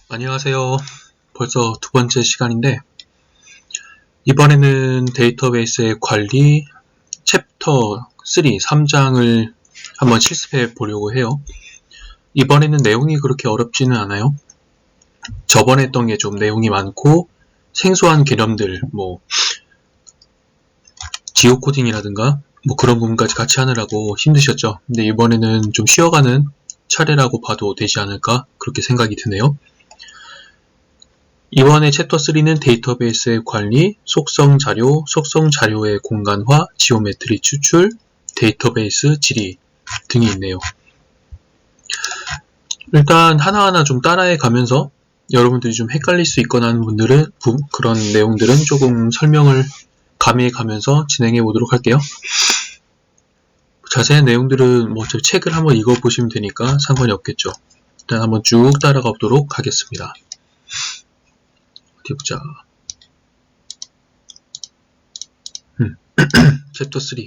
안녕하세요. 벌써 두 번째 시간인데 이번에는 데이터베이스의 관리 챕터 3장을 한번 실습해 보려고 해요. 이번에는 내용이 그렇게 어렵지는 않아요. 저번에 했던 게 좀 내용이 많고 생소한 개념들, 지오코딩이라든가 그런 부분까지 같이 하느라고 힘드셨죠. 근데 이번에는 좀 쉬어가는 차례라고 봐도 되지 않을까 그렇게 생각이 드네요. 이번에 챕터 3는 데이터베이스의 관리, 속성 자료의 공간화, 지오메트리 추출, 데이터베이스 질의 등이 있네요. 일단 하나하나 좀 따라해 가면서 여러분들이 좀 헷갈릴 수 있거나 하는 분들은 그런 내용들은 조금 설명을 가미해 가면서 진행해 보도록 할게요. 자세한 내용들은 저 책을 한번 읽어보시면 되니까 상관이 없겠죠. 일단 한번 쭉 따라가 보도록 하겠습니다. 어디 보자. 챕터 3.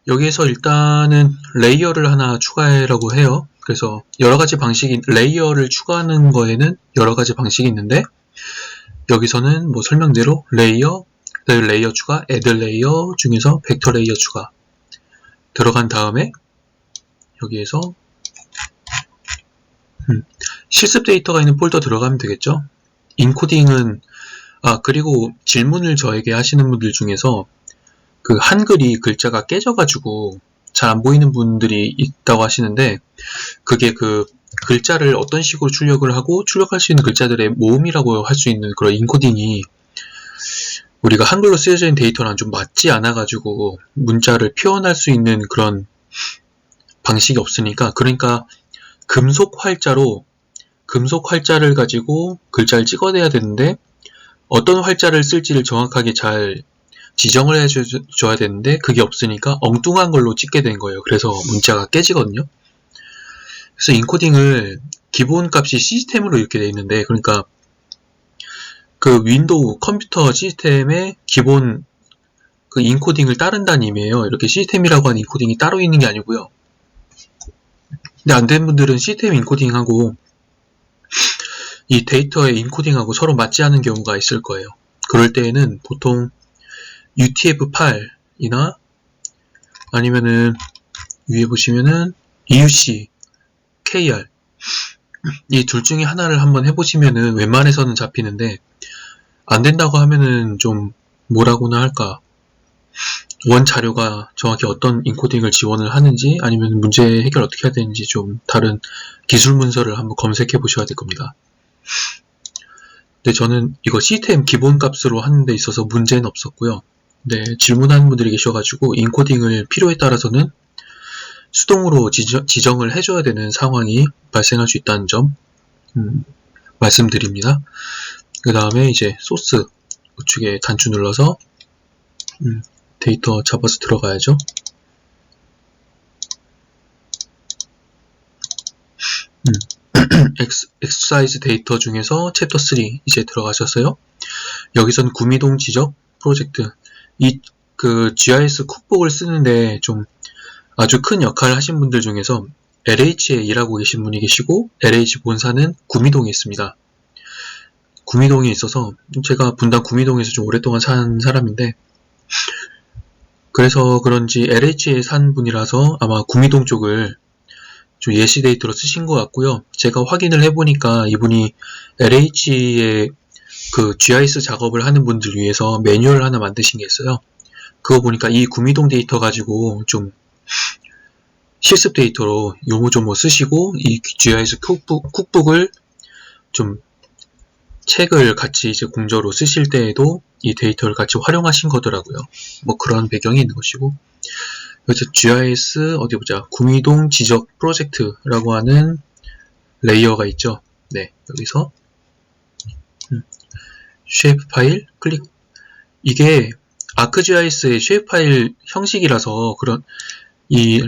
여기에서 일단은 레이어를 하나 추가해라고 해요. 그래서 여러가지 방식이, 레이어를 추가하는 거에는 여러가지 방식이 있는데 여기서는 설명대로 레이어 추가, add 레이어 중에서 벡터 레이어 추가 들어간 다음에 여기에서 실습 데이터가 있는 폴더 들어가면 되겠죠. 인코딩은 그리고 질문을 저에게 하시는 분들 중에서 그 한글이 글자가 깨져가지고 잘 안 보이는 분들이 있다고 하시는데 그게 그 글자를 어떤 식으로 출력을 하고 출력할 수 있는 글자들의 모음이라고 할 수 있는 그런 인코딩이 우리가 한글로 쓰여져 있는 데이터랑 좀 맞지 않아가지고 문자를 표현할 수 있는 그런 방식이 없으니까, 그러니까 금속 활자를 가지고 글자를 찍어내야 되는데 어떤 활자를 쓸지를 정확하게 잘 지정을 해줘야 되는데 그게 없으니까 엉뚱한 걸로 찍게 된 거예요. 그래서 문자가 깨지거든요. 그래서 인코딩을 기본값이 시스템으로 이렇게 돼 있는데, 그러니까 그 윈도우 컴퓨터 시스템의 기본 그 인코딩을 따른다는 의미예요. 이렇게 시스템이라고 하는 인코딩이 따로 있는 게 아니고요. 근데 안 된 분들은 시스템 인코딩하고 이 데이터의 인코딩하고 서로 맞지 않는 경우가 있을 거예요. 그럴 때에는 보통 UTF-8이나 아니면은 위에 보시면은 EUC, KR 이 둘 중에 하나를 한번 해보시면은 웬만해서는 잡히는데 안 된다고 하면은 좀 뭐라고나 할까, 원 자료가 정확히 어떤 인코딩을 지원을 하는지 아니면 문제 해결 어떻게 해야 되는지 좀 다른 기술 문서를 한번 검색해 보셔야 될 겁니다. 근데 저는 이거 시스템 기본값으로 하는 데 있어서 문제는 없었고요. 네, 질문하는 분들이 계셔가지고 인코딩을 필요에 따라서는 수동으로 지정을 해줘야 되는 상황이 발생할 수 있다는 점 말씀드립니다. 그 다음에 이제 소스 우측에 단추 눌러서 데이터 잡아서 들어가야죠. 엑서사이즈 데이터 중에서 챕터 3 이제 들어가셨어요. 여기서는 구미동 지적 프로젝트, 그 GIS 쿡북을 쓰는데 좀 아주 큰 역할을 하신 분들 중에서 LH에 일하고 계신 분이 계시고 LH 본사는 구미동에 있습니다. 구미동에 있어서 제가 분당 구미동에서 좀 오랫동안 산 사람인데 그래서 그런지 LH에 산 분이라서 아마 구미동 쪽을 좀 예시 데이터로 쓰신 것 같고요. 제가 확인을 해보니까 이분이 LH의 그 GIS 작업을 하는 분들 위해서 매뉴얼 하나 만드신 게 있어요. 그거 보니까 이 구미동 데이터 가지고 좀 실습 데이터로 요모조모 쓰시고 이 GIS 쿡북을 좀 책을 같이 이제 공저로 쓰실 때에도 이 데이터를 같이 활용하신 거더라고요. 그런 배경이 있는 것이고, 그래서 GIS 어디 보자, 구미동 지적 프로젝트라고 하는 레이어가 있죠. 네, 여기서 쉐이프 파일 클릭. 이게 ArcGIS의 쉐이프 파일 형식이라서 그런 이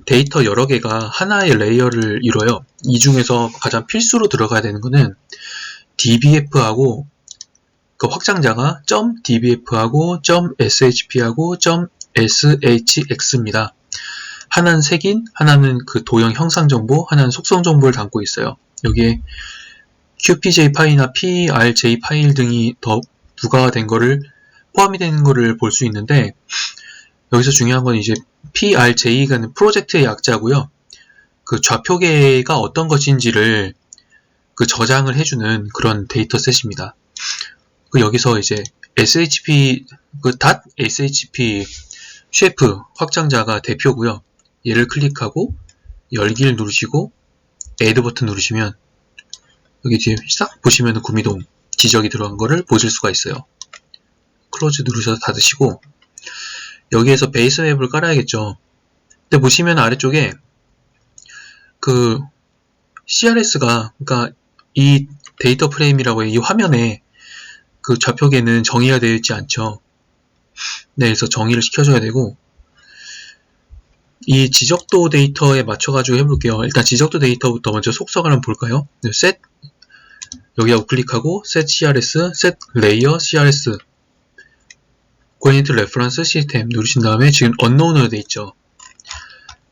데이터 여러 개가 하나의 레이어를 이뤄요. 이 중에서 가장 필수로 들어가야 되는 거는 DBF하고 그 확장자가 .dbf하고 .shp하고 .shx입니다. 하나는 색인, 하나는 그 도형 형상 정보, 하나는 속성 정보를 담고 있어요. 여기에 qpj 파일이나 prj 파일 등이 더 부가가 된 거를 포함이 되는 거를 볼 수 있는데, 여기서 중요한 건 이제 prj가 프로젝트의 약자고요. 그 좌표계가 어떤 것인지를 그 저장을 해주는 그런 데이터셋입니다. 그 여기서 이제 shp .shp 쉐프 확장자가 대표고요. 얘를 클릭하고 열기를 누르시고 add 버튼 누르시면 여기 뒤에 싹 보시면 구미동 지적이 들어간 거를 보실 수가 있어요. 클로즈 누르셔서 닫으시고 여기에서 베이스 맵을 깔아야겠죠. 근데 보시면 아래쪽에 그 CRS가, 그러니까 이 데이터 프레임이라고 이 화면에 그 좌표계는 정의가 되어 있지 않죠. 네, 그래서 정의를 시켜줘야 되고, 이 지적도 데이터에 맞춰가지고 해볼게요. 일단 지적도 데이터부터 먼저 속성을 한번 볼까요? 네, set, 여기하고 클릭하고, set CRS, set layer CRS, coordinate reference system 누르신 다음에 지금 unknown으로 되어 있죠.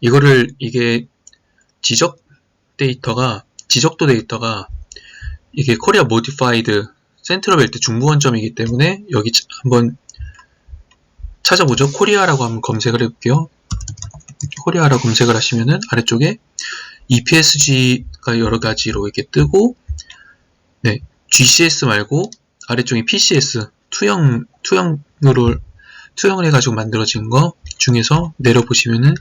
이거를, 이게 지적도 데이터가 이게 코리아 모디파이드 센트럴 벨트 중부원점이기 때문에 여기 한번 찾아보죠. 코리아라고 한번 검색을 해볼게요. 코리아라고 검색을 하시면은 아래쪽에 EPSG가 여러 가지로 이렇게 뜨고, 네, GCS 말고 아래쪽에 PCS 투영을 해가지고 만들어진 거 중에서 내려보시면은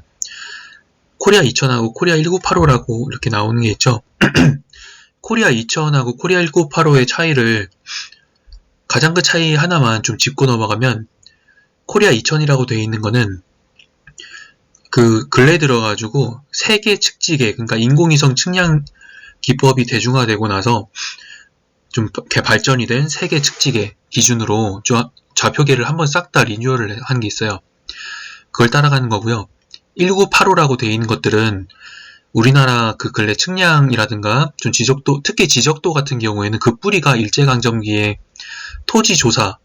코리아 2000하고 코리아 1985라고 이렇게 나오는 게 있죠. 코리아 2000하고 코리아 1985의 차이를, 가장 큰 차이 하나만 좀 짚고 넘어가면, 코리아 2000이라고 되어 있는 거는 그 근래 들어가지고 세계 측지계, 그러니까 인공위성 측량 기법이 대중화되고 나서 좀 발전이 된 세계 측지계 기준으로 좌표계를 한번 싹 다 리뉴얼을 한 게 있어요. 그걸 따라가는 거고요. 1985라고 되어 있는 것들은 우리나라 그 근래 측량이라든가 좀 지적도, 특히 지적도 같은 경우에는 그 뿌리가 일제강점기에 토지조사,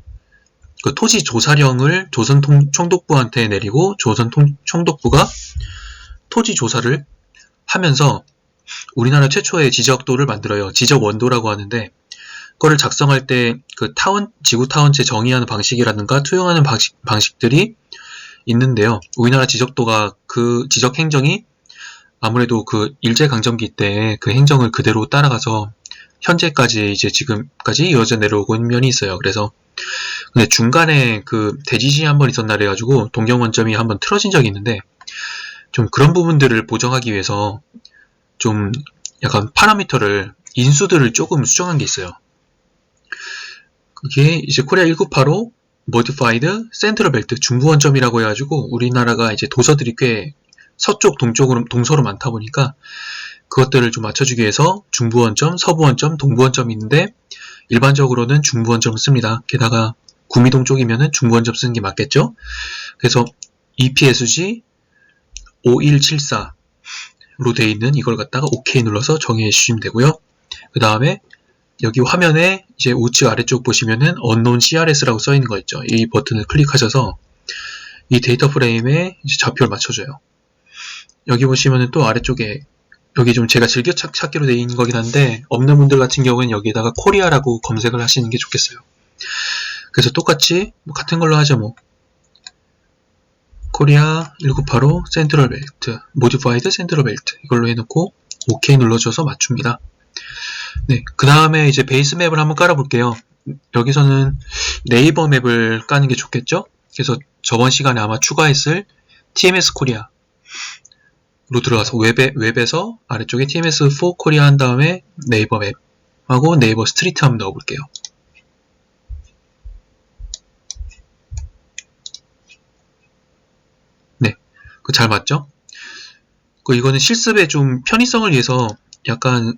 그 토지조사령을 조선 총독부한테 내리고 조선 총독부가 토지조사를 하면서 우리나라 최초의 지적도를 만들어요. 지적원도라고 하는데, 그거를 작성할 때 그 지구타원체 정의하는 방식이라든가 투영하는 방식들이 있는데요. 우리나라 지적도가 그 지적 행정이 아무래도 그 일제강점기 때 그 행정을 그대로 따라가서 현재까지 이제 지금까지 이어져 내려오고 있는 면이 있어요. 그래서 근데 중간에 그 대지진이 한번 있었나 그래가지고 동경원점이 한번 틀어진 적이 있는데, 좀 그런 부분들을 보정하기 위해서 좀 약간 파라미터를, 인수들을 조금 수정한 게 있어요. 그게 이제 코리아 1985 모디파이드 센트럴 벨트 중부원점이라고 해가지고 우리나라가 이제 도서들이 꽤 서쪽 동쪽으로 동서로 많다 보니까 그것들을 좀 맞춰주기 위해서 중부원점, 서부원점, 동부원점이 있는데 일반적으로는 중부원점을 씁니다. 게다가 구미동 쪽이면은 중부원점 쓰는 게 맞겠죠? 그래서 EPSG 5174로 되어 있는 이걸 갖다가 OK 눌러서 정의해 주시면 되고요. 그 다음에 여기 화면에 이제 우측 아래쪽 보시면은 unknown CRS라고 써 있는 거 있죠. 이 버튼을 클릭하셔서 이 데이터 프레임에 이제 좌표를 맞춰줘요. 여기 보시면은 또 아래쪽에 여기 좀 제가 즐겨찾기로 되어 있는 거긴 한데, 없는 분들 같은 경우에는 여기에다가 코리아라고 검색을 하시는 게 좋겠어요. 그래서 똑같이 같은 걸로 하죠. 뭐 코리아 1985 센트럴 벨트 모디파이드 센트럴 벨트 이걸로 해놓고 OK 눌러줘서 맞춥니다. 네, 그 다음에 이제 베이스 맵을 한번 깔아볼게요. 여기서는 네이버 맵을 까는 게 좋겠죠? 그래서 저번 시간에 아마 추가했을 TMS 코리아로 들어가서 웹에서 아래쪽에 TMS4 코리아 한 다음에 네이버 맵하고 네이버 스트리트 한번 넣어볼게요. 네, 그 잘 맞죠? 이거는 실습에 좀 편의성을 위해서 약간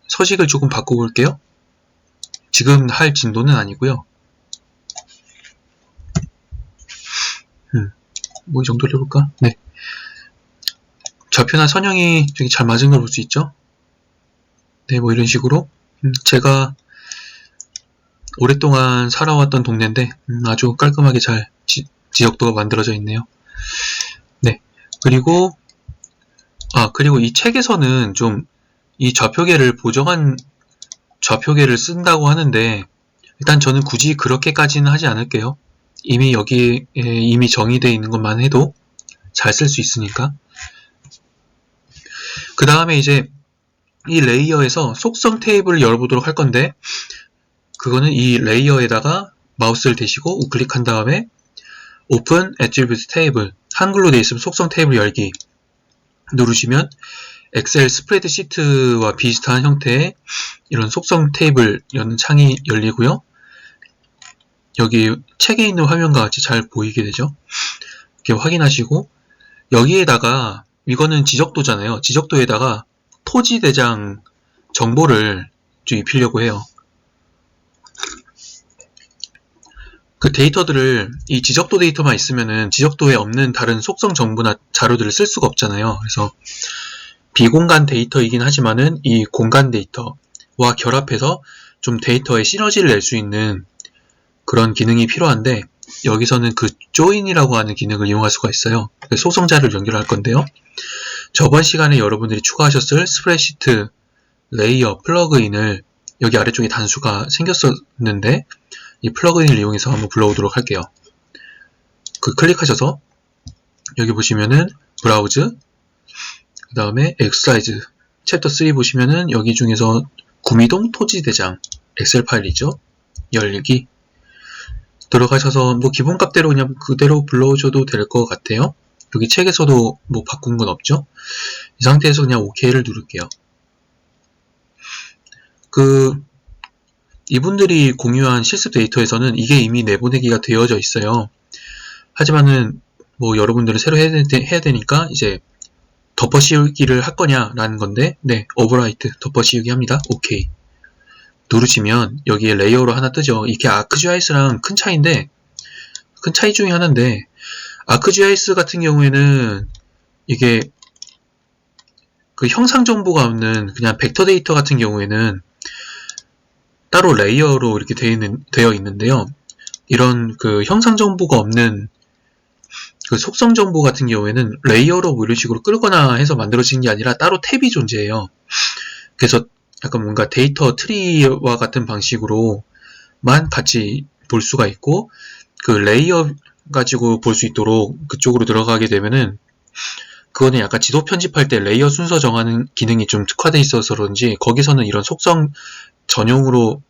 서식을 조금 바꿔볼게요. 지금 할 진도는 아니고요. 뭐 이 정도로 해볼까? 네. 좌표나 선형이 되게 잘 맞은 걸 볼 수 있죠? 네, 뭐 이런 식으로. 제가 오랫동안 살아왔던 동네인데 아주 깔끔하게 잘 지적도가 만들어져 있네요. 네. 그리고 이 책에서는 좀 이 좌표계를 보정한 좌표계를 쓴다고 하는데, 일단 저는 굳이 그렇게까지는 하지 않을게요. 이미 여기에 이미 정의되어 있는 것만 해도 잘 쓸 수 있으니까. 그 다음에 이제 이 레이어에서 속성 테이블을 열어보도록 할 건데, 그거는 이 레이어에다가 마우스를 대시고 우클릭한 다음에 오픈 애트리뷰트 테이블, 한글로 되어 있으면 속성 테이블 열기 누르시면 엑셀 스프레드시트와 비슷한 형태의 이런 속성 테이블 여는 창이 열리고요. 여기 책에 있는 화면과 같이 잘 보이게 되죠. 이렇게 확인하시고, 여기에다가 이거는 지적도잖아요. 지적도에다가 토지 대장 정보를 좀 입히려고 해요. 그 데이터들을 이 지적도 데이터만 있으면은 지적도에 없는 다른 속성 정보나 자료들을 쓸 수가 없잖아요. 그래서 비공간 데이터이긴 하지만은 이 공간 데이터와 결합해서 좀 데이터의 시너지를 낼 수 있는 그런 기능이 필요한데, 여기서는 그 join이라고 하는 기능을 이용할 수가 있어요. 속성자를 연결할 건데요. 저번 시간에 여러분들이 추가하셨을 스프레드시트 레이어 플러그인을 여기 아래쪽에 단수가 생겼었는데, 이 플러그인을 이용해서 한번 불러오도록 할게요. 클릭하셔서 여기 보시면은 브라우즈, 그 다음에 엑서사이즈 챕터 3 보시면은 여기 중에서 구미동 토지대장 엑셀 파일이죠. 열기 들어가셔서 뭐 기본값대로 그냥 그대로 불러오셔도 될 것 같아요. 여기 책에서도 뭐 바꾼 건 없죠. 이 상태에서 그냥 OK를 누를게요. 이분들이 공유한 실습 데이터에서는 이게 이미 내보내기가 되어져 있어요. 하지만은 뭐 여러분들은 새로 해야 되니까 이제 덮어씌우기를 할 거냐라는 건데, 네, 오버라이트 덮어씌우기 합니다. 오케이 누르시면 여기에 레이어로 하나 뜨죠. 이게 ArcGIS랑 큰 차이 중에 하나인데, ArcGIS 같은 경우에는 이게 그 형상 정보가 없는 그냥 벡터 데이터 같은 경우에는 따로 레이어로 이렇게 되어 있는데요. 이런 그 형상 정보가 없는 그 속성 정보 같은 경우에는 레이어로 뭐 이런 식으로 끌거나 해서 만들어진 게 아니라 따로 탭이 존재해요. 그래서 약간 뭔가 데이터 트리와 같은 방식으로만 같이 볼 수가 있고, 그 레이어 가지고 볼 수 있도록 그쪽으로 들어가게 되면은, 그거는 약간 지도 편집할 때 레이어 순서 정하는 기능이 좀 특화되어 있어서 그런지 거기서는 이런 속성 전용으로,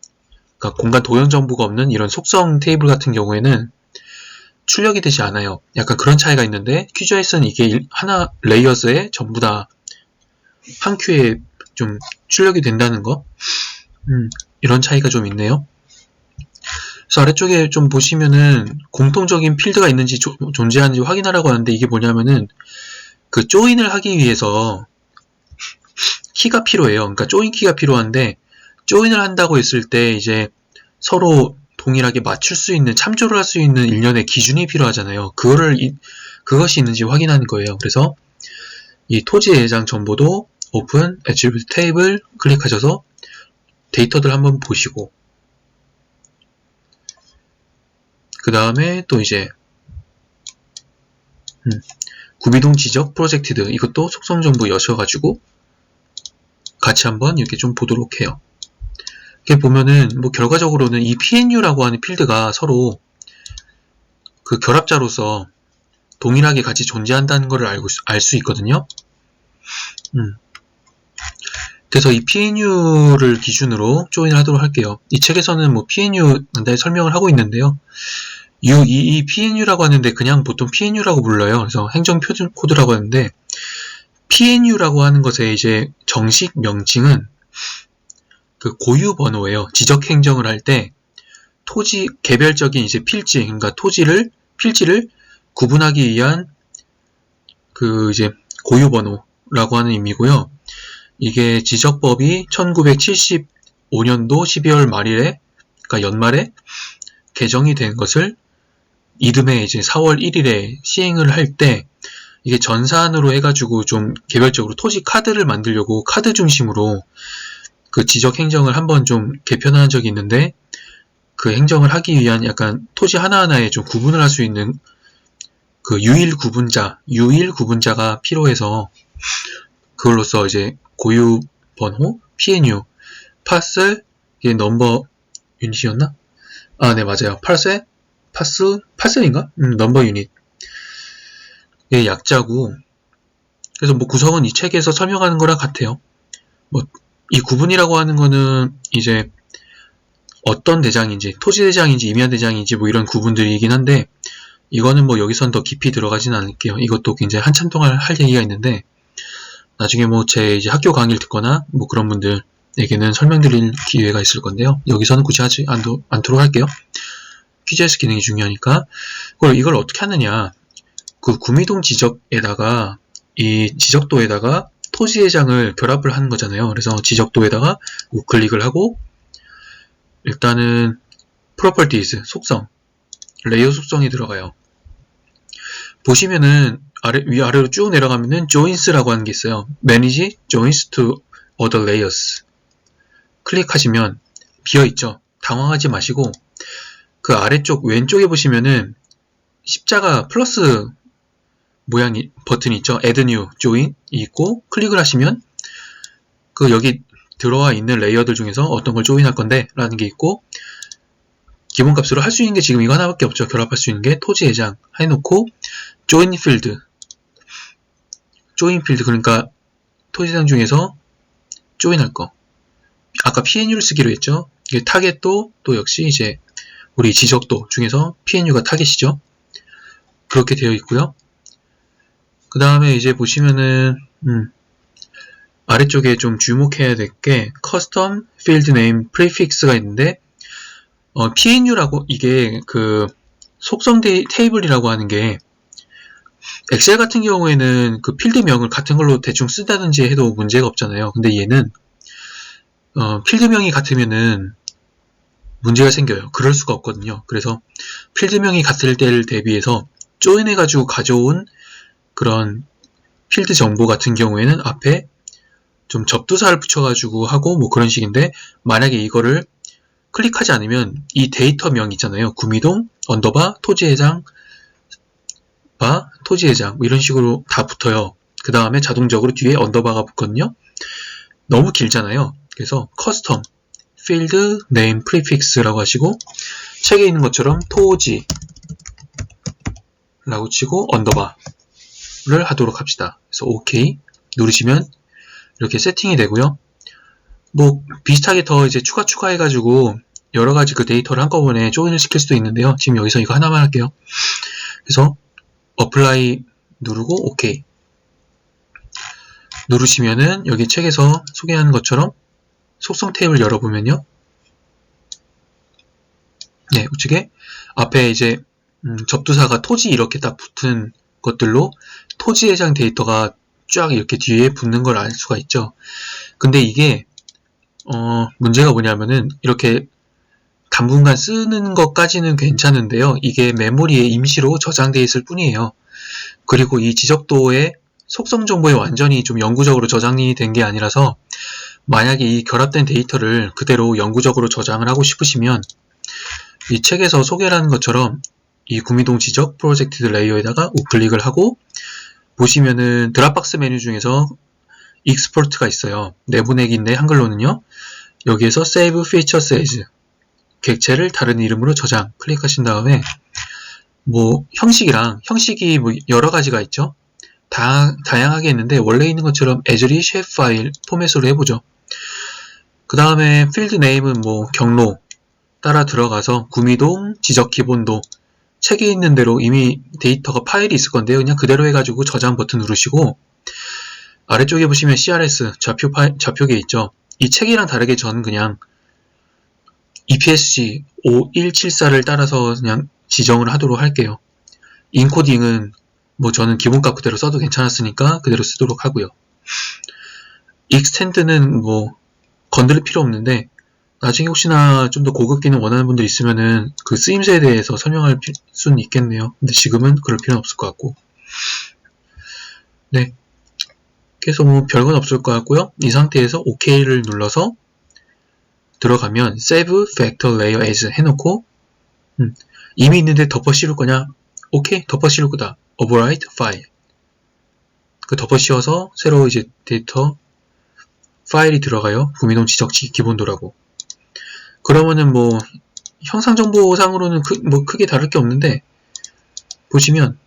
그러니까 공간 도형 정보가 없는 이런 속성 테이블 같은 경우에는 출력이 되지 않아요. 약간 그런 차이가 있는데, QGIS는 이게 하나 레이어스에 전부 다 한 큐에 좀 출력이 된다는 거, 이런 차이가 좀 있네요. 그래서 아래쪽에 좀 보시면은 공통적인 필드가 있는지 존재하는지 확인하라고 하는데, 이게 뭐냐면은 그 조인을 하기 위해서 키가 필요해요. 그러니까 조인 키가 필요한데, 조인을 한다고 했을 때 이제 서로 동일하게 맞출 수 있는, 참조를 할 수 있는 일련의 기준이 필요하잖아요. 그것이 있는지 확인하는 거예요. 그래서 이 토지 대장 정보도 오픈 애트리뷰트 테이블 클릭하셔서 데이터들 한번 보시고, 그 다음에 또 이제 구미동 지적 프로젝티드, 이것도 속성 정보 여셔가지고 같이 한번 이렇게 좀 보도록 해요. 이렇게 보면은 뭐 결과적으로는 이 PNU라고 하는 필드가 서로 그 결합자로서 동일하게 같이 존재한다는 것을 알 수 있거든요. 그래서 이 PNU를 기준으로 조인을 하도록 할게요. 이 책에서는 뭐 PNU 간단히 설명을 하고 있는데요. 이 PNU라고 하는데 그냥 보통 PNU라고 불러요. 그래서 행정 표준 코드라고 하는데, PNU라고 하는 것의 이제 정식 명칭은 그 고유 번호예요. 지적 행정을 할 때 토지 개별적인 이제 필지, 그러니까 필지를 구분하기 위한 그 이제 고유 번호라고 하는 의미고요. 이게 지적법이 1975년도 12월 말일에, 그러니까 연말에 개정이 된 것을 이듬해 이제 4월 1일에 시행을 할 때, 이게 전사안으로 해가지고 좀 개별적으로 토지 카드를 만들려고 카드 중심으로 그 지적 행정을 한번 좀 개편한 적이 있는데, 그 행정을 하기 위한 약간 토지 하나하나에 좀 구분을 할 수 있는 그 유일 구분자가 필요해서 그걸로써 이제 고유 번호, PNU, 파셀, 이게 넘버 유닛이었나? 아, 네, 맞아요. 파셀인가? 넘버 유닛. 이게 약자고, 그래서 뭐 구성은 이 책에서 설명하는 거랑 같아요. 뭐, 이 구분이라고 하는 거는 이제 어떤 대장인지, 토지 대장인지, 임야 대장인지 뭐 이런 구분들이긴 한데, 이거는 뭐 여기선 더 깊이 들어가진 않을게요. 이것도 굉장히 한참 동안 할 얘기가 있는데, 나중에 뭐 제 이제 학교 강의를 듣거나 뭐 그런 분들에게는 설명드릴 기회가 있을 건데요. 여기서는 굳이 하지 않도록 할게요. QGIS 기능이 중요하니까. 이걸 어떻게 하느냐. 그 구미동 지적에다가 이 지적도에다가 토지 대장을 결합을 하는 거잖아요. 그래서 지적도에다가 우클릭을 하고 일단은 properties 속성, 레이어 속성이 들어가요. 보시면은 위아래로 쭉 내려가면은 joins라고 하는 게 있어요. manage joins to other layers. 클릭하시면 비어있죠. 당황하지 마시고 그 아래쪽 왼쪽에 보시면은 십자가 플러스 모양이 버튼이 있죠. add new, join 이 있고 클릭을 하시면 그 여기 들어와 있는 레이어들 중에서 어떤 걸 조인할 건데 라는 게 있고 기본값으로 할 수 있는 게 지금 이거 하나밖에 없죠. 결합할 수 있는 게 토지 대장 해놓고 join field 그러니까 토지 대장 중에서 조인할 거. 아까 PNU를 쓰기로 했죠. 이게 타겟도 또 역시 이제 우리 지적도 중에서 PNU가 타겟이죠. 그렇게 되어 있고요. 그 다음에 이제 보시면은 아래쪽에 좀 주목해야 될 게 custom field name prefix가 있는데 PNU라고 이게 그 속성 테이블이라고 하는 게 엑셀 같은 경우에는 그 필드명을 같은 걸로 대충 쓴다든지 해도 문제가 없잖아요. 근데 얘는 필드명이 같으면은 문제가 생겨요. 그럴 수가 없거든요. 그래서 필드명이 같을 때를 대비해서 조인해가지고 가져온 그런 필드 정보 같은 경우에는 앞에 좀 접두사를 붙여가지고 하고 뭐 그런 식인데 만약에 이거를 클릭하지 않으면 이 데이터명 있잖아요. 구미동 언더바 토지대장 토지대장 뭐 이런 식으로 다 붙어요. 그 다음에 자동적으로 뒤에 언더바가 붙거든요. 너무 길잖아요. 그래서 커스텀 필드 네임 프리픽스라고 하시고 책에 있는 것처럼 토지 라고 치고 언더바를 하도록 합시다. 그래서 OK 누르시면 이렇게 세팅이 되고요. 뭐 비슷하게 더 이제 추가해가지고 여러 가지 그 데이터를 한꺼번에 조인을 시킬 수도 있는데요. 지금 여기서 이거 하나만 할게요. 그래서 apply 누르고 OK 누르시면은 여기 책에서 소개하는 것처럼 속성 탭을 열어보면요. 네, 우측에 앞에 이제 접두사가 토지 이렇게 딱 붙은 것들로 토지 대장 데이터가 쫙 이렇게 뒤에 붙는 걸 알 수가 있죠. 근데 이게 문제가 뭐냐면은 이렇게 당분간 쓰는 것까지는 괜찮은데요. 이게 메모리에 임시로 저장되어 있을 뿐이에요. 그리고 이 지적도의 속성 정보에 완전히 좀 영구적으로 저장이 된 게 아니라서 만약에 이 결합된 데이터를 그대로 영구적으로 저장을 하고 싶으시면 이 책에서 소개를 하는 것처럼 이 구미동 지적 프로젝트 레이어에다가 우클릭을 하고 보시면은 드랍박스 메뉴 중에서 익스포트가 있어요. 내보내기인데 한글로는요. 여기에서 Save Features As 객체를 다른 이름으로 저장 클릭하신 다음에 뭐 형식이 뭐 여러 가지가 있죠. 다양하게 있는데 원래 있는 것처럼 As리 쉐입 파일 포맷으로 해보죠. 그 다음에 필드 네임은 뭐 경로 따라 들어가서 구미동 지적 기본도 책에 있는 대로 이미 데이터가 파일이 있을 건데요. 그냥 그대로 해가지고 저장 버튼 누르시고 아래쪽에 보시면 CRS 좌표계 있죠. 이 책이랑 다르게 저는 그냥 EPSG 5174를 따라서 그냥 지정을 하도록 할게요. 인코딩은 뭐 저는 기본값 그대로 써도 괜찮았으니까 그대로 쓰도록 하고요. 익스텐드는 뭐 건드릴 필요 없는데 나중에 혹시나 좀 더 고급 기능 원하는 분들 있으면은 그 쓰임새에 대해서 설명할 수는 있겠네요. 근데 지금은 그럴 필요는 없을 것 같고. 네. 그래서 뭐 별건 없을 것 같고요. 이 상태에서 OK를 눌러서 들어가면 save vector layer as 해놓고 이미 있는데 덮어 씌울 거냐? 오케이, 덮어 씌울 거다. overwrite file. 그 덮어 씌워서 새로 이제 데이터 파일이 들어가요. 구미동 지적지 기본도라고. 그러면은 뭐 형상 정보상으로는 뭐 크게 다를 게 없는데 보시면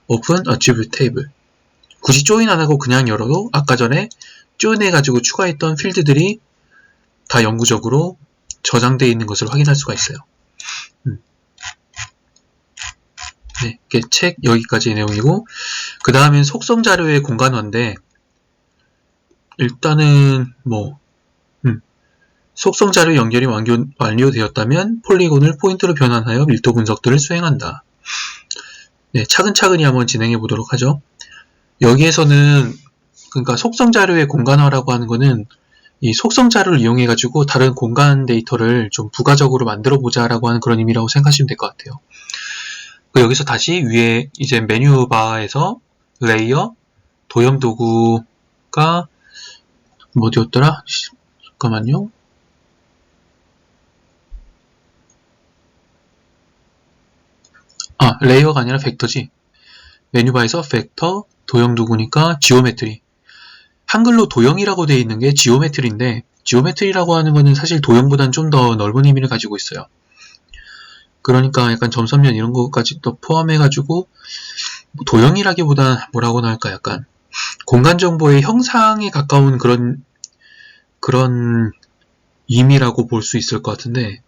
open attribute table. 굳이 조인 안 하고 그냥 열어도 아까 전에 조인해가지고 추가했던 필드들이 다 영구적으로 저장되어 있는 것을 확인할 수가 있어요. 네, 이게 책 여기까지 내용이고 그 다음엔 속성 자료의 공간화인데 일단은 뭐 속성 자료 연결이 완료되었다면 폴리곤을 포인트로 변환하여 밀도 분석들을 수행한다. 네, 차근차근히 한번 진행해 보도록 하죠. 여기에서는 그러니까 속성 자료의 공간화라고 하는 거는 이 속성 자료를 이용해 가지고 다른 공간 데이터를 좀 부가적으로 만들어 보자라고 하는 그런 의미라고 생각하시면 될 것 같아요. 여기서 다시 위에 이제 메뉴바에서 레이어, 도형 도구가 어디였더라? 잠깐만요. 레이어가 아니라 벡터지. 메뉴바에서 벡터, 도형 도구니까 지오메트리. 한글로 도형이라고 되어 있는 게 지오메트리인데 지오메트리라고 하는 거는 사실 도형보다는 좀 더 넓은 의미를 가지고 있어요. 그러니까 약간 점선면 이런 것까지 또 포함해가지고 도형이라기보다 뭐라고나 할까 약간 공간정보의 형상에 가까운 그런 의미라고 볼 수 있을 것 같은데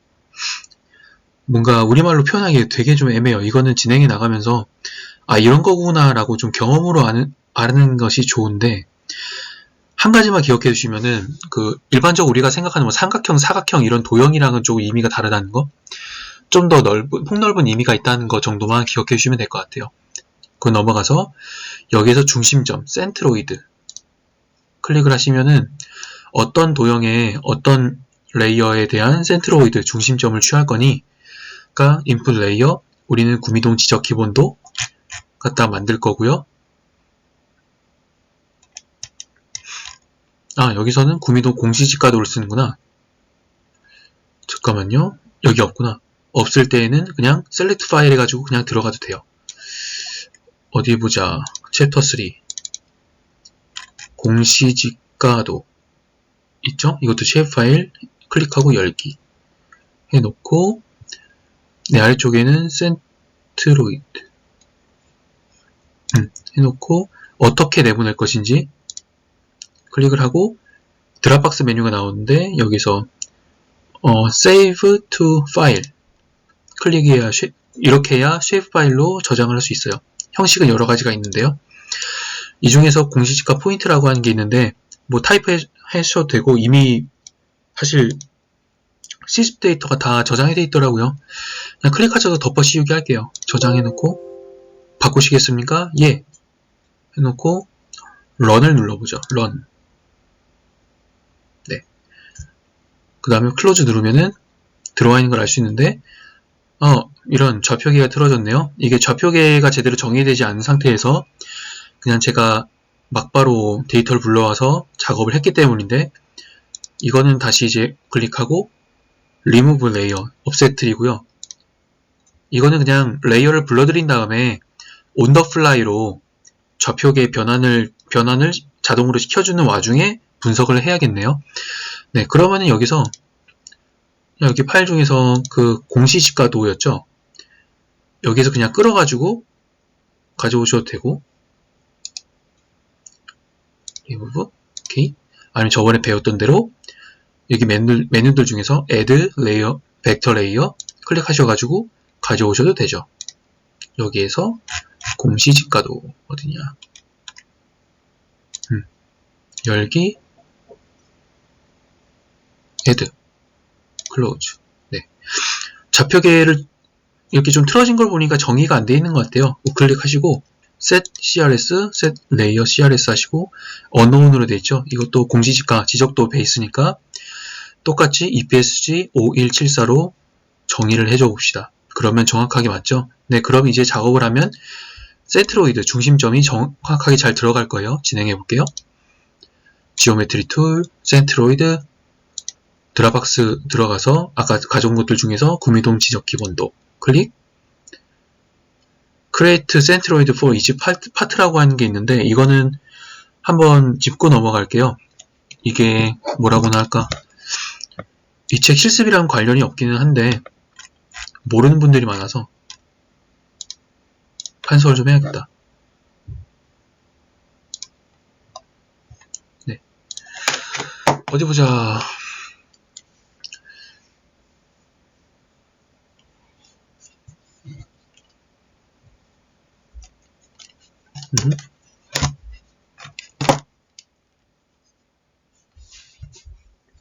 뭔가 우리말로 표현하기 되게 좀 애매해요. 이거는 진행해 나가면서 이런 거구나 라고 좀 경험으로 아는 것이 좋은데 한 가지만 기억해 주시면은 일반적으로 우리가 생각하는 뭐 삼각형, 사각형 이런 도형이랑은 조금 의미가 다르다는 거 좀 더 폭넓은 의미가 있다는 것 정도만 기억해 주시면 될 것 같아요. 그거 넘어가서 여기에서 중심점, 센트로이드 클릭을 하시면은 어떤 도형에 어떤 레이어에 대한 센트로이드, 중심점을 취할 거니 그러니까 인풋 레이어, 우리는 구미동 지적 기본도 갖다 만들 거고요. 여기서는 구미동 공시지가도를 쓰는구나. 잠깐만요. 여기 없구나. 없을 때에는 그냥 셀렉트 파일 해가지고 그냥 들어가도 돼요. 어디 보자. 챕터 3 공시지가도 있죠? 이것도 쉐입 파일 클릭하고 열기 해놓고 내 아래쪽에는 센트로이드 해놓고 어떻게 내보낼 것인지 클릭을 하고 드랍박스 메뉴가 나오는데 여기서 Save to File 클릭해야 이렇게 해야 쉐입 파일로 저장을 할 수 있어요. 형식은 여러 가지가 있는데요. 이 중에서 공시지가 포인트라고 하는 게 있는데 뭐 타입 하셔도 되고 이미 사실 시집 데이터가 다 저장이 되어 있더라고요. 그냥 클릭하셔서 덮어 씌우기 할게요. 저장해놓고 바꾸시겠습니까? 예 해놓고 런을 눌러보죠. 런. 네. 그 다음에 클로즈 누르면은 들어와 있는 걸 알 수 있는데 이런 좌표계가 틀어졌네요. 이게 좌표계가 제대로 정의되지 않은 상태에서 그냥 제가 막바로 데이터를 불러와서 작업을 했기 때문인데 이거는 다시 이제 클릭하고 remove layer, offset이고요. 이거는 그냥 레이어를 불러들인 다음에 on the fly로 좌표계 변환을 자동으로 시켜주는 와중에 분석을 해야겠네요. 네, 그러면은 여기서 여기 파일 중에서 공시지가도였죠. 여기서 그냥 끌어가지고 가져오셔도 되고 remove, 오케이. 아니면 저번에 배웠던 대로 여기 메뉴들 중에서 add layer, vector layer 클릭하셔가지고 가져오셔도 되죠. 여기에서 공시지가도 어디냐? 열기, add, close. 네. 좌표계를 이렇게 좀 틀어진 걸 보니까 정의가 안 되어 있는 것 같아요. 우클릭하시고 set CRS, set layer CRS 하시고 unknown으로 되어 있죠. 이것도 공시지가 지적도 베이스니까 똑같이 EPSG 5174로 정의를 해줘 봅시다. 그러면 정확하게 맞죠? 네, 그럼 이제 작업을 하면 센트로이드 중심점이 정확하게 잘 들어갈 거예요. 진행해 볼게요. 지오메트리 툴, 센트로이드, 드랍박스 들어가서 아까 가져온 것들 중에서 구미동 지적 기본도 클릭. Create Centroid for each part라고 하는 게 있는데 이거는 한번 짚고 넘어갈게요. 이게 뭐라고나 할까? 이 책 실습이랑 관련이 없기는 한데 모르는 분들이 많아서 판서를 좀 해야겠다. 네. 어디 보자.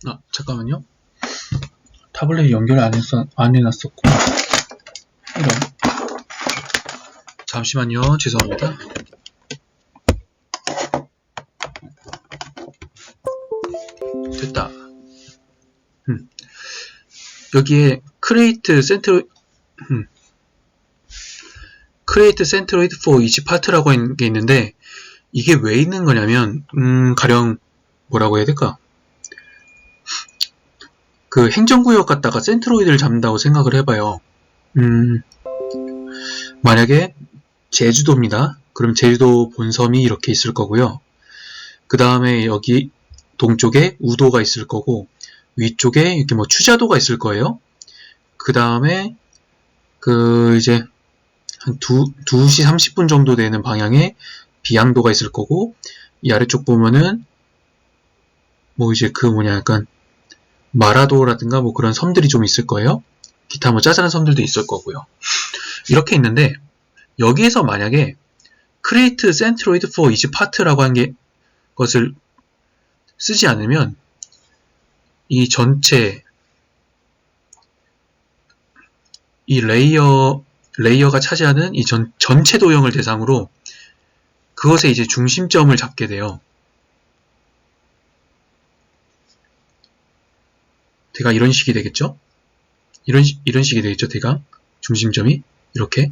아, 잠깐만요. 타블렛 연결 안 해놨었고. 이런. 잠시만요. 죄송합니다. 됐다. 여기에 Create Centroid for each part라고 하는 게 있는데 이게 왜 있는 거냐면 가령 뭐라고 해야 될까? 그 행정구역 갖다가 센트로이드를 잡는다고 생각을 해봐요. 만약에 제주도입니다. 그럼 제주도 본섬이 이렇게 있을 거고요. 그 다음에 여기 동쪽에 우도가 있을 거고 위쪽에 이렇게 뭐 추자도가 있을 거예요. 그 다음에 이제 한 2시 30분 정도 되는 방향에 비양도가 있을 거고 이 아래쪽 보면은 뭐 이제 약간 마라도라든가 뭐 그런 섬들이 좀 있을 거예요. 기타 뭐 짜잘한 섬들도 있을 거고요. 이렇게 있는데 여기에서 만약에 Create Centroid for each part라고 한 것을 쓰지 않으면 이 전체 이 레이어가 차지하는 이 전체 도형을 대상으로 그것의 이제 중심점을 잡게 돼요. 대가 이런 식이 되겠죠? 이런 식이 되겠죠, 대가? 중심점이? 이렇게.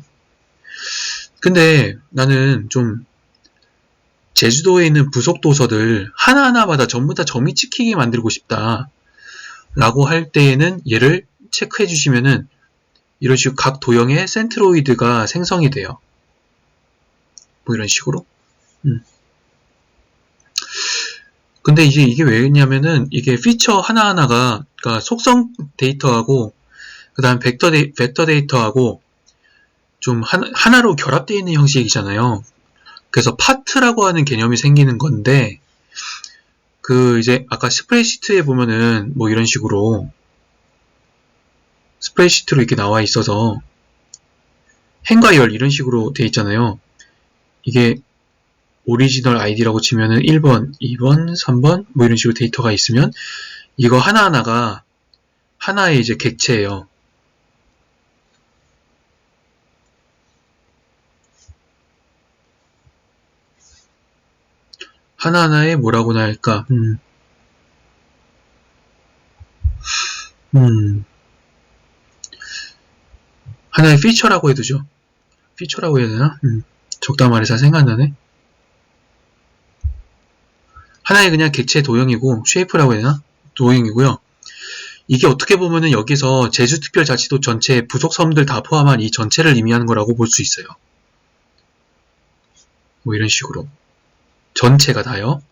근데 나는 좀 제주도에 있는 부속 도서들 하나하나마다 전부 다 점이 찍히게 만들고 싶다. 라고 할 때에는 얘를 체크해 주시면은 이런 식으로 각 도형의 센트로이드가 생성이 돼요. 뭐 이런 식으로. 근데 이제 이게 왜냐면은 이게 피처 하나하나가 그러니까 속성 데이터하고 그 다음 벡터 데이터하고 좀 하나로 결합되어 있는 형식이잖아요. 그래서 파트라고 하는 개념이 생기는 건데 이제 아까 스프레드시트에 보면은 뭐 이런 식으로 스프레드시트로 이렇게 나와 있어서 행과 열 이런 식으로 돼 있잖아요. 이게 오리지널 아이디라고 치면은 1번, 2번, 3번 뭐 이런 식으로 데이터가 있으면 이거 하나하나가 하나의 이제 객체예요. 하나하나의 뭐라고나 할까? 하나의 피처라고 해두죠. 피처라고 해야 되나? 적다 말이 잘 생각나네. 하나의 그냥 객체 도형이고 쉐이프라고 해야 되나? 도형이고요. 이게 어떻게 보면은 여기서 제주특별자치도 전체 부속 섬들 다 포함한 이 전체를 의미하는 거라고 볼 수 있어요. 뭐 이런 식으로. 전체가 다요.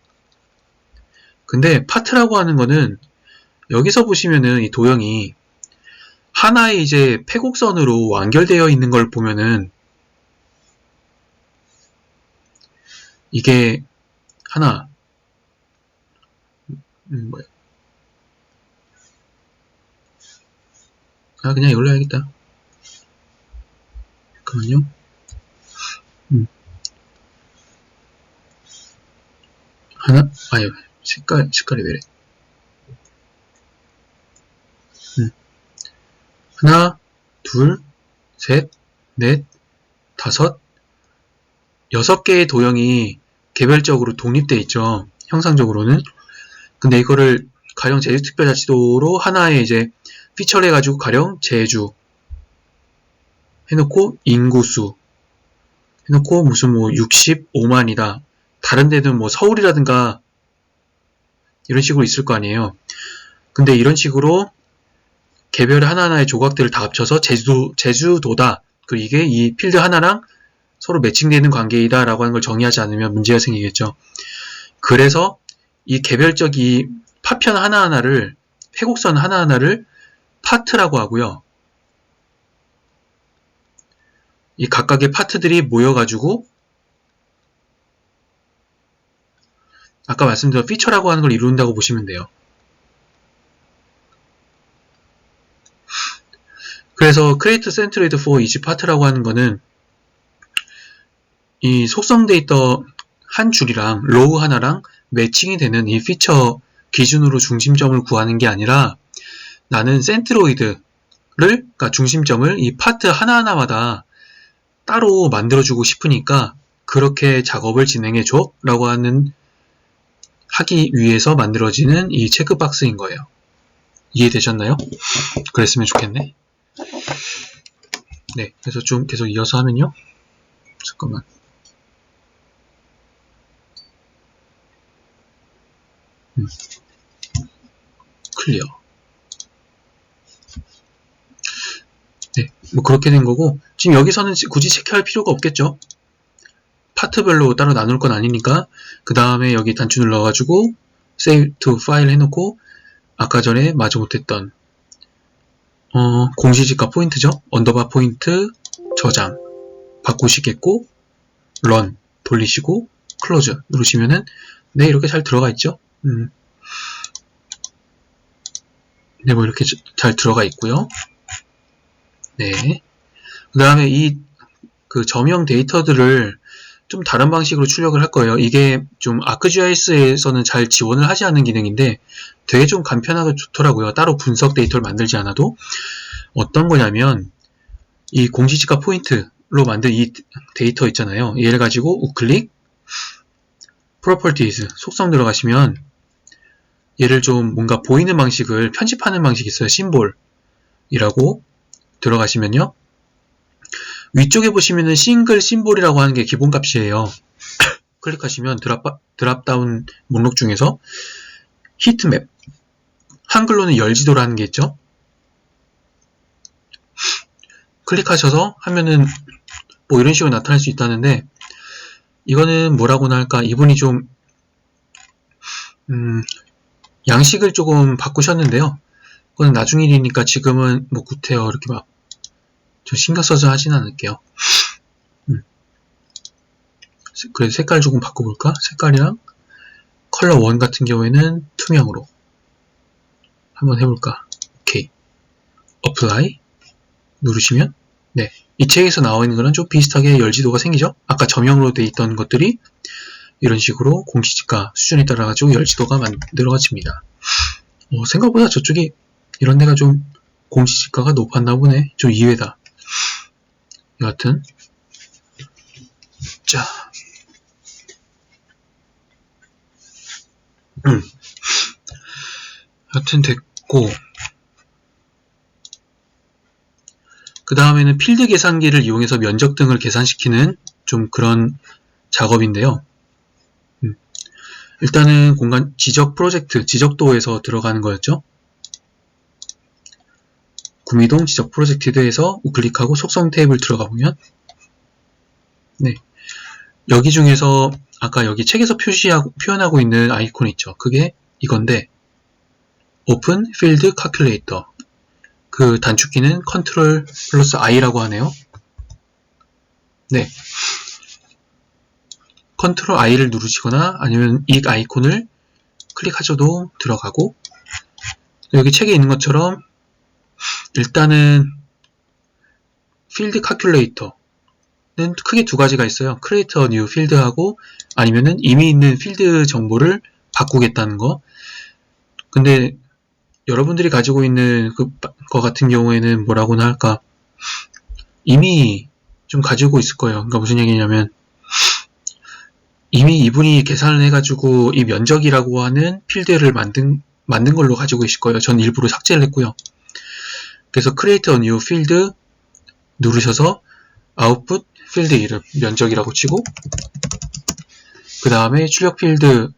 근데 파트라고 하는 거는 여기서 보시면은 이 도형이 하나의 이제 패곡선으로 완결되어 있는 걸 보면은 이게 하나 뭐야? 그냥 이걸로 해야겠다. 잠깐만요. 하나? 아니, 색깔이 왜래? 하나, 둘, 셋, 넷, 다섯, 6개의 도형이 개별적으로 독립되어 있죠. 형상적으로는. 근데 이거를 가령 제주특별자치도로 하나의 이제 피처를 해가지고 가령 제주 해놓고 인구수 해놓고 무슨 뭐 65만이다. 다른 데는 뭐 서울이라든가 이런 식으로 있을 거 아니에요. 근데 이런 식으로 개별 하나하나의 조각들을 다 합쳐서 제주도다. 그리고 이게 이 필드 하나랑 서로 매칭되는 관계이다 라고 하는 걸 정의하지 않으면 문제가 생기겠죠. 그래서 이 개별적 파편 하나하나를, 회곡선 하나하나를 파트라고 하고요. 이 각각의 파트들이 모여가지고 아까 말씀드린 피처라고 하는 걸 이룬다고 보시면 돼요. 그래서 create centered for each part라고 하는 거는 이 속성 데이터 한 줄이랑 로우 하나랑 매칭이 되는 이 피처 기준으로 중심점을 구하는 게 아니라 나는 센트로이드를, 그러니까 중심점을 이 파트 하나하나마다 따로 만들어주고 싶으니까 그렇게 작업을 진행해줘 라고 하기 위해서 만들어지는 이 체크박스인 거예요. 이해되셨나요? 그랬으면 좋겠네. 네, 그래서 좀 계속 이어서 하면요. 잠깐만. 클리어. 네, 뭐 그렇게 된 거고, 지금 여기서는 굳이 체크할 필요가 없겠죠. 파트별로 따로 나눌 건 아니니까. 그 다음에 여기 단추 눌러가지고 Save to File 해놓고 아까 전에 마저 못했던 공시지가 포인트죠. 언더바 포인트 저장 바꾸시겠고 런 돌리시고 클로즈 누르시면은 네, 이렇게 잘 들어가 있죠. 네, 뭐 이렇게 잘 들어가 있고요. 네. 그 다음에 그 점형 데이터들을 좀 다른 방식으로 출력을 할 거예요. 이게 좀 ArcGIS에서는 잘 지원을 하지 않는 기능인데 되게 좀 간편하고 좋더라고요. 따로 분석 데이터를 만들지 않아도. 어떤 거냐면 이 공시지가 포인트로 만든 이 데이터 있잖아요. 얘를 가지고 우클릭 Properties 속성 들어가시면 얘를 좀 뭔가 보이는 방식을 편집하는 방식이 있어요. 심볼이라고 들어가시면요. 위쪽에 보시면은 싱글 심볼이라고 하는 게 기본값이에요. 클릭하시면 드랍다운 목록 중에서 히트맵, 한글로는 열지도라는 게 있죠. 클릭하셔서 하면은 뭐 이런 식으로 나타날 수 있다는데 이거는 뭐라고나 할까, 이분이 좀 양식을 조금 바꾸셨는데요. 그건 나중 일이니까 지금은 뭐 구태여 이렇게 막 저 신경 써서 하진 않을게요. 그래서 색깔 조금 바꿔볼까? 색깔이랑 컬러 1 같은 경우에는 투명으로 한번 해볼까? 오케이. 어플라이 누르시면 네, 이 책에서 나와 있는 거랑 좀 비슷하게 열지도가 생기죠? 아까 점형으로 돼 있던 것들이 이런 식으로 공시지가 수준에 따라 가지고 열지도가 만들어집니다. 생각보다 저쪽이 이런 데가 좀 공시지가가 높았나 보네. 좀 이외다. 여하튼 자, 여하튼 됐고, 그 다음에는 필드 계산기를 이용해서 면적 등을 계산시키는 좀 그런 작업인데요. 일단은 공간 지적 프로젝트, 지적도에서 들어가는 거였죠. 구미동 지적 프로젝트에서 우클릭하고 속성 탭을 들어가 보면 네, 여기 중에서 아까 여기 책에서 표현하고 있는 아이콘 있죠. 그게 이건데 Open Field Calculator, 그 단축키는 Ctrl 플러스 I라고 하네요. 네, Ctrl I를 누르시거나 아니면 이 아이콘을 클릭하셔도 들어가고, 여기 책에 있는 것처럼 일단은 필드 칼큘레이터는 크게 두 가지가 있어요. Create a new field하고 아니면은 이미 있는 필드 정보를 바꾸겠다는 거. 근데 여러분들이 가지고 있는 거 같은 경우에는 뭐라고나 할까, 이미 좀 가지고 있을 거예요. 그러니까 무슨 얘기냐면 이미 이분이 계산을 해가지고 이 면적이라고 하는 필드를 만든 걸로 가지고 계실 거예요. 전 일부러 삭제를 했고요. 그래서 Create a new field 누르셔서 Output 필드 이름 면적이라고 치고, 그 다음에 출력 필드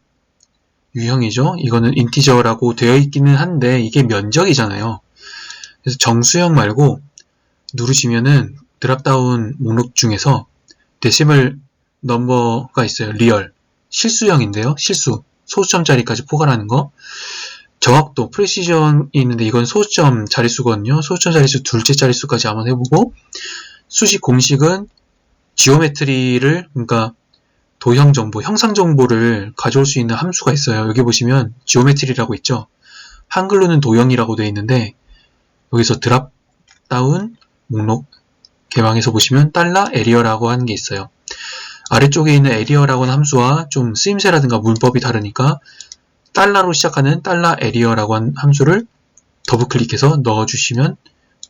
유형이죠. 이거는 인티저라고 되어 있기는 한데 이게 면적이잖아요. 그래서 정수형 말고 누르시면은 드랍다운 목록 중에서 데시멀 넘버가 있어요. 리얼. 실수형인데요. 실수. 소수점짜리까지 포괄하는 거. 정확도, 프레시전이 있는데 이건 소수점 자릿수거든요. 소수점 자릿수 둘째 자릿수까지 한번 해보고 수식 공식은 지오메트리를 그러니까 도형 정보, 형상 정보를 가져올 수 있는 함수가 있어요. 여기 보시면 지오메트리라고 있죠. 한글로는 도형이라고 되어 있는데 여기서 드랍다운 목록 개방해서 보시면 $에리어라고 하는 게 있어요. 아래쪽에 있는 에리어라고 하는 함수와 좀 쓰임새라든가 문법이 다르니까 달러로 시작하는 $에리어라고 하는 함수를 더블클릭해서 넣어주시면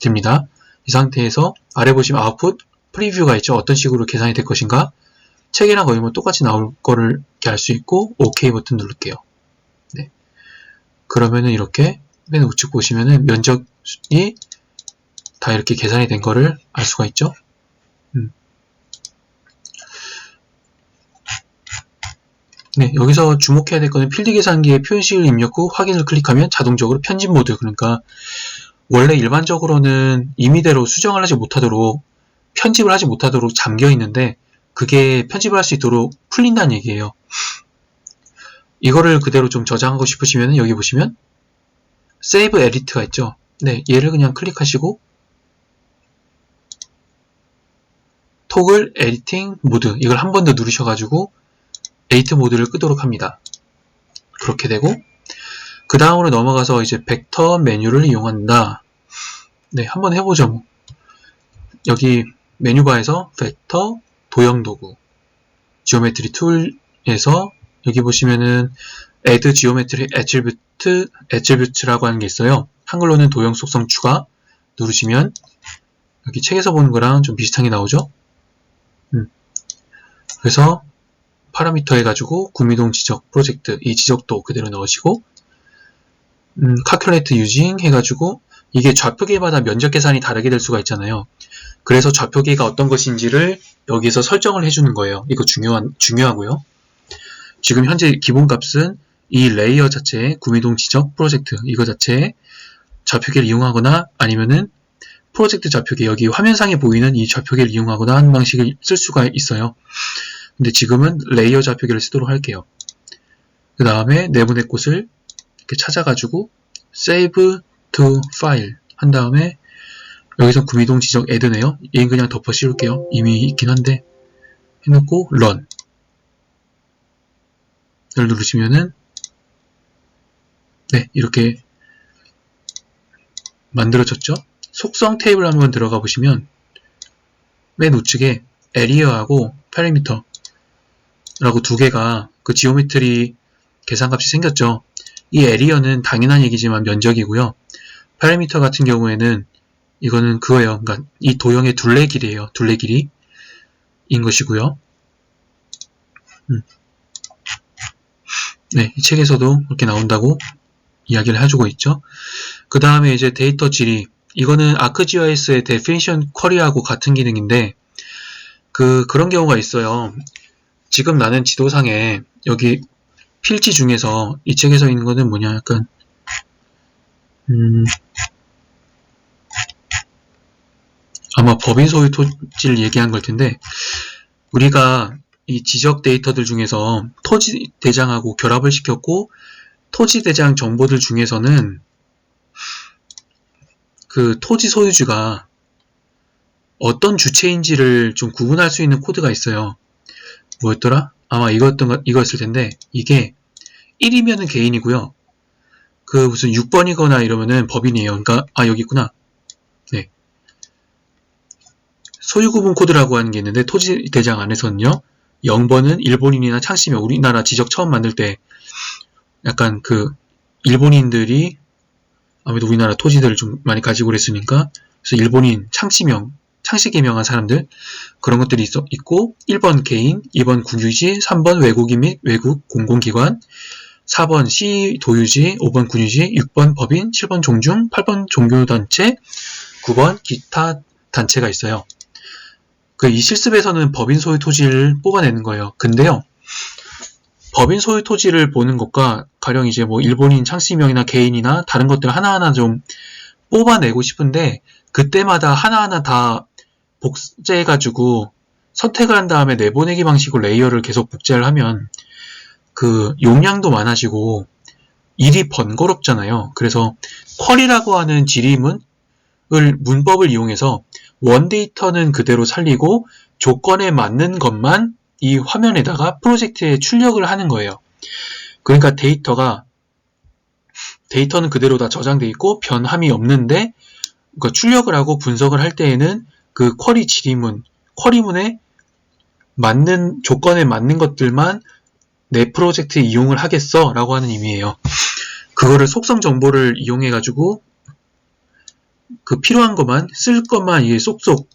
됩니다. 이 상태에서 아래 보시면 아웃풋 프리뷰가 있죠. 어떤 식으로 계산이 될 것인가. 책이랑 거의 뭐 똑같이 나올 거를 이렇게 알 수 있고 OK 버튼 누를게요. 네. 그러면은 이렇게 맨 우측 보시면은 면적이 다 이렇게 계산이 된 거를 알 수가 있죠. 네, 여기서 주목해야 될 거는 필드 계산기에 표현식을 입력 후 확인을 클릭하면 자동적으로 편집 모드, 그러니까 원래 일반적으로는 임의대로 수정을 하지 못하도록 편집을 하지 못하도록 잠겨 있는데 그게 편집을 할 수 있도록 풀린다는 얘기예요. 이거를 그대로 좀 저장하고 싶으시면 여기 보시면 Save Edit가 있죠. 네, 얘를 그냥 클릭하시고 토글 에디팅 모드 이걸 한 번 더 누르셔가지고 에디트 모드를 끄도록 합니다. 그렇게 되고 그 다음으로 넘어가서 이제 벡터 메뉴를 이용한다. 네, 한번 해보죠. 뭐. 여기 메뉴바에서 벡터 도형 도구 지오메트리 툴에서 여기 보시면은 Add Geometry Attribute라고 하는 게 있어요. 한글로는 도형 속성 추가 누르시면 여기 책에서 보는 거랑 좀 비슷하게 나오죠. 그래서 파라미터 해가지고 구미동 지적 프로젝트 이 지적도 그대로 넣으시고 Calculate Using 해가지고 이게 좌표계마다 면적 계산이 다르게 될 수가 있잖아요. 그래서 좌표계가 어떤 것인지를 여기서 설정을 해주는 거예요. 이거 중요하고요. 지금 현재 기본값은 이 레이어 자체의 구미동 지적 프로젝트 이거 자체에 좌표계를 이용하거나 아니면은 프로젝트 좌표계 여기 화면상에 보이는 이 좌표계를 이용하거나 하는 방식을 쓸 수가 있어요. 근데 지금은 레이어 좌표계를 쓰도록 할게요. 그 다음에 내분의 곳을 이렇게 찾아가지고 Save to File 한 다음에 여기서 구미동 지적 add네요. 얘는 그냥 덮어 씌울게요. 이미 있긴 한데 해놓고 Run 를 누르시면은 네 이렇게 만들어졌죠. 속성 테이블 한번 들어가 보시면 맨 우측에 Area하고 Parameter 라고 두 개가 그 지오메트리 계산값이 생겼죠. 이 에리어는 당연한 얘기지만 면적이고요. 파라미터 같은 경우에는 이거는 그거예요. 그러니까 이 도형의 둘레 길이에요. 둘레 길이인 것이고요. 네, 이 책에서도 그렇게 나온다고 이야기를 해주고 있죠. 그 다음에 이제 데이터 질이 이거는 ArcGIS의 Definition Query하고 같은 기능인데 그런 경우가 있어요. 지금 나는 지도상에 여기 필지 중에서 이 책에서 있는 거는 뭐냐 약간 아마 법인 소유 토지를 얘기한 걸 텐데 우리가 이 지적 데이터들 중에서 토지 대장하고 결합을 시켰고 토지 대장 정보들 중에서는 그 토지 소유주가 어떤 주체인지를 좀 구분할 수 있는 코드가 있어요. 뭐였더라? 아마 이거였을 텐데 이게 1이면은 개인이고요. 그 무슨 6번이거나 이러면은 법인이에요. 그러니까 여기 있구나. 네. 소유구분 코드라고 하는 게 있는데 토지 대장 안에서는요. 0번은 일본인이나 창씨명 우리나라 지적 처음 만들 때 약간 그 일본인들이 아무래도 우리나라 토지들을 좀 많이 가지고 그랬으니까 그래서 일본인 창씨명 창씨 개명한 사람들 그런 것들이 있고 1번 개인, 2번 국유지, 3번 외국인 및 외국 공공기관 4번 시도유지, 5번 군유지, 6번 법인, 7번 종중, 8번 종교단체, 9번 기타 단체가 있어요. 이 실습에서는 법인 소유 토지를 뽑아내는 거예요. 근데요, 법인 소유 토지를 보는 것과 가령 이제 뭐 일본인 창씨명이나 개인이나 다른 것들 하나하나 좀 뽑아내고 싶은데 그때마다 하나하나 다 복제해가지고 선택을 한 다음에 내보내기 방식으로 레이어를 계속 복제를 하면 그 용량도 많아지고 일이 번거롭잖아요. 그래서 쿼리라고 하는 지리문을 문법을 이용해서 원 데이터는 그대로 살리고 조건에 맞는 것만 이 화면에다가 프로젝트에 출력을 하는 거예요. 그러니까 데이터는 그대로 다 저장돼 있고 변함이 없는데 그러니까 출력을 하고 분석을 할 때에는 그 쿼리 지리문, 쿼리문에 맞는 조건에 맞는 것들만 내 프로젝트에 이용을 하겠어 라고 하는 의미예요. 그거를 속성 정보를 이용해 가지고 그 필요한 것만 쓸 것만 이게 쏙쏙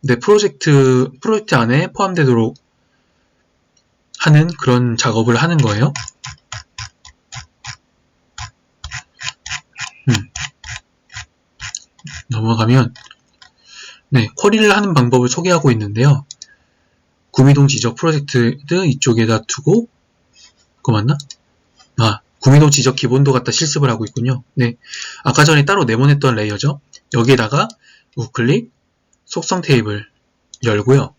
내 프로젝트 안에 포함되도록 하는 그런 작업을 하는 거예요. 넘어가면 네, 쿼리를 하는 방법을 소개하고 있는데요. 구미동 지적 프로젝트 이쪽에다 두고 그거 맞나? 구미동 지적 기본도 갖다 실습을 하고 있군요. 네, 아까 전에 따로 내보냈던 레이어죠. 여기에다가 우클릭 속성 테이블 열고요.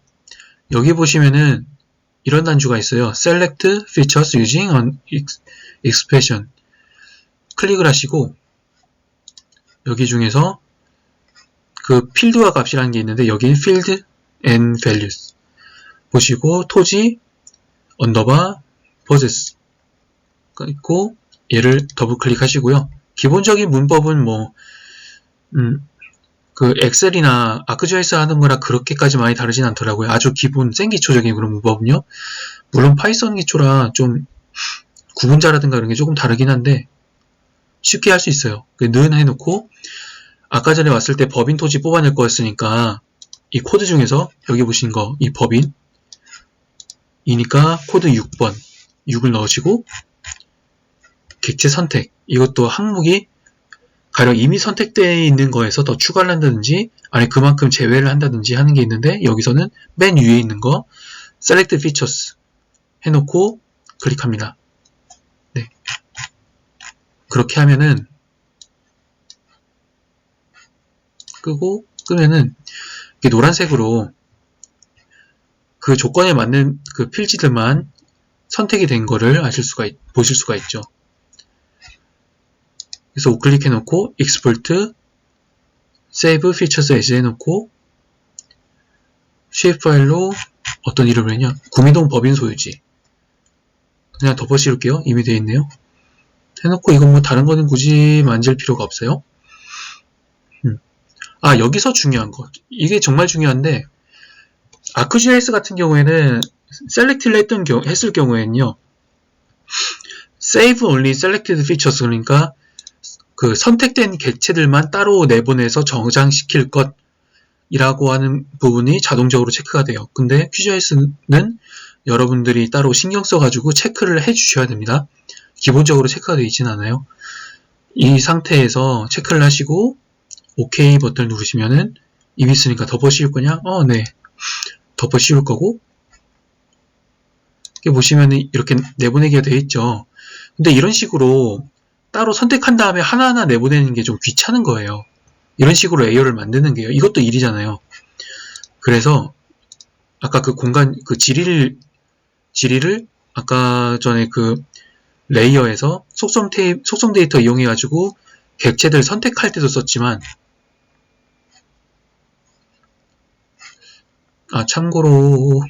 여기 보시면은 이런 단주가 있어요. Select features using an expression. 클릭을 하시고 여기 중에서 그 필드와 값이라는 게 있는데 여기는 field and values 보시고 토지 언더바 possess 있고 얘를 더블 클릭하시고요. 기본적인 문법은 뭐 그 엑셀이나 아크GIS 하는 거랑 그렇게까지 많이 다르진 않더라고요. 아주 기본 생기초적인 그런 문법은요. 물론 파이썬 기초라 좀 구분자라든가 이런 게 조금 다르긴 한데 쉽게 할 수 있어요. 는 해놓고 아까 전에 왔을 때 법인 토지 뽑아낼 거였으니까 이 코드 중에서 여기 보신 거 이 법인 이니까 코드 6번 6을 넣으시고 객체 선택 이것도 항목이 가령 이미 선택되어 있는 거에서 더 추가를 한다든지 아니 그만큼 제외를 한다든지 하는 게 있는데 여기서는 맨 위에 있는 거 Select Features 해놓고 클릭합니다. 네. 그렇게 하면은 끄면은 이게 노란색으로 그 조건에 맞는 그 필지들만 선택이 된 거를 보실 수가 있죠. 그래서 우클릭 해놓고 Export, Save Features As 해놓고 shape 파일로 어떤 이름을 했냐? 구미동 법인 소유지. 그냥 덮어 씌울게요. 이미 되어 있네요. 해놓고 이건 뭐 다른 거는 굳이 만질 필요가 없어요. 여기서 중요한 거. 이게 정말 중요한데 아크GIS 같은 경우에는 셀렉트를 했을 경우에는요. Save Only Selected Features 그러니까 그 선택된 객체들만 따로 내보내서 저장시킬 것이라고 하는 부분이 자동적으로 체크가 돼요. 근데 QGIS는 여러분들이 따로 신경 써가지고 체크를 해주셔야 됩니다. 기본적으로 체크가 되어 있진 않아요. 이 상태에서 체크를 하시고 OK 버튼을 누르시면은 이미 있으니까 덮어 씌울 거냐? 네. 덮어 씌울 거고 이렇게 보시면은 이렇게 내보내기가 되어 있죠. 근데 이런 식으로 따로 선택한 다음에 하나하나 내보내는 게 좀 귀찮은 거예요. 이런 식으로 레이어를 만드는 게요. 이것도 일이잖아요. 그래서 아까 그 공간 그 지리를 아까 전에 그 레이어에서 속성 데이터 이용해 가지고 객체들 선택할 때도 썼지만 참고로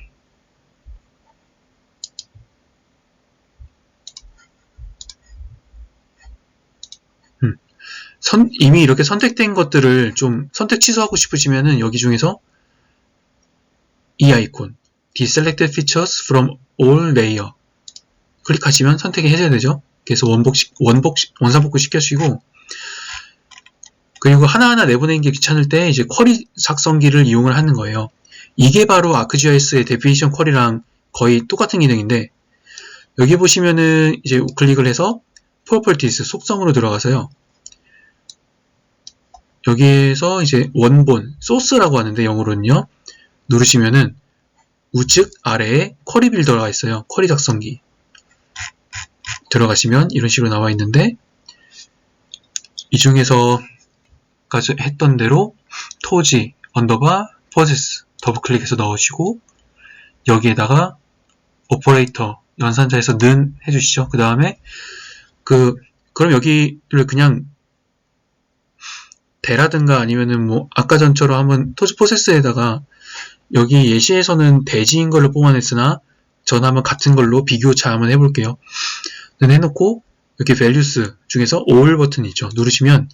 이미 이렇게 선택된 것들을 좀 선택 취소하고 싶으시면은 여기 중에서 이 아이콘 Deselect Features from All Layer 클릭하시면 선택이 해제되죠. 그래서 원상복구 시켜주시고 그리고 하나하나 내보내는 게 귀찮을 때 이제 쿼리 작성기를 이용을 하는 거예요. 이게 바로 아크GIS의 데피니션 쿼리랑 거의 똑같은 기능인데 여기 보시면은 이제 우클릭을 해서 Properties 속성으로 들어가서요. 여기에서 이제 원본, 소스라고 하는데 영어로는요. 누르시면은 우측 아래에 쿼리 빌더가 있어요. 쿼리 작성기. 들어가시면 이런 식으로 나와 있는데, 이 중에서 했던 대로 토지 언더바 포세스 더블 클릭해서 넣으시고, 여기에다가 오퍼레이터 연산자에서 는 해주시죠. 그 다음에 그럼 여기를 그냥 대라든가 아니면은 뭐 아까 전처럼 한번 토지 포세스에다가, 여기 예시에서는 대지인 걸로 뽑아냈으나 저는 한번 같은 걸로 비교차 한번 해볼게요. 는 해놓고 이렇게 values 중에서 all 버튼 있죠. 누르시면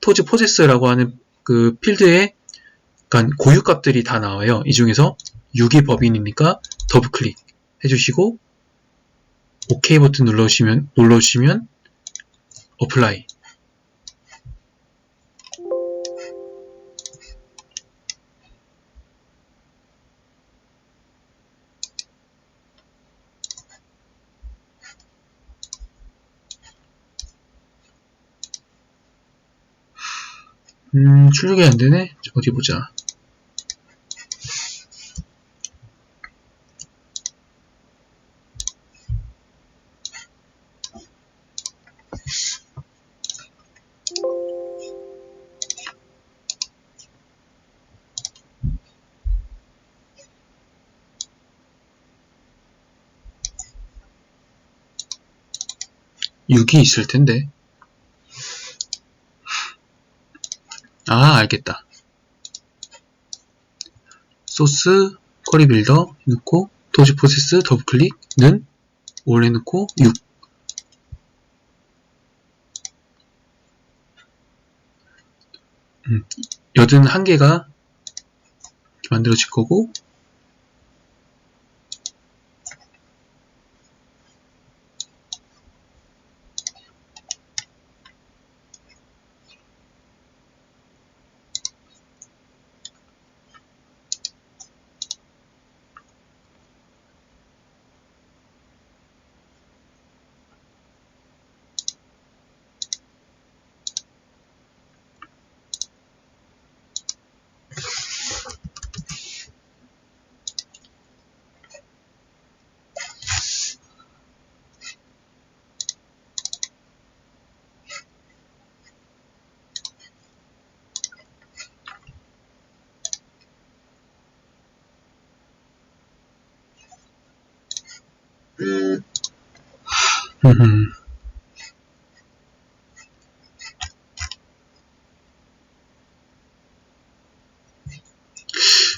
토지 포세스라고 하는 그 필드에 고유값들이 다 나와요. 이 중에서 6이 법인이니까 더블 클릭 해주시고 OK 버튼 눌러주시면 apply. 출력이 안 되네. 어디 보자. (6이) 있을 텐데. 아, 알겠다. 소스 쿼리 빌더 해놓고 토지 포세스 더블 클릭는 all 해놓고 6. 여든 한 개가 만들어질 거고,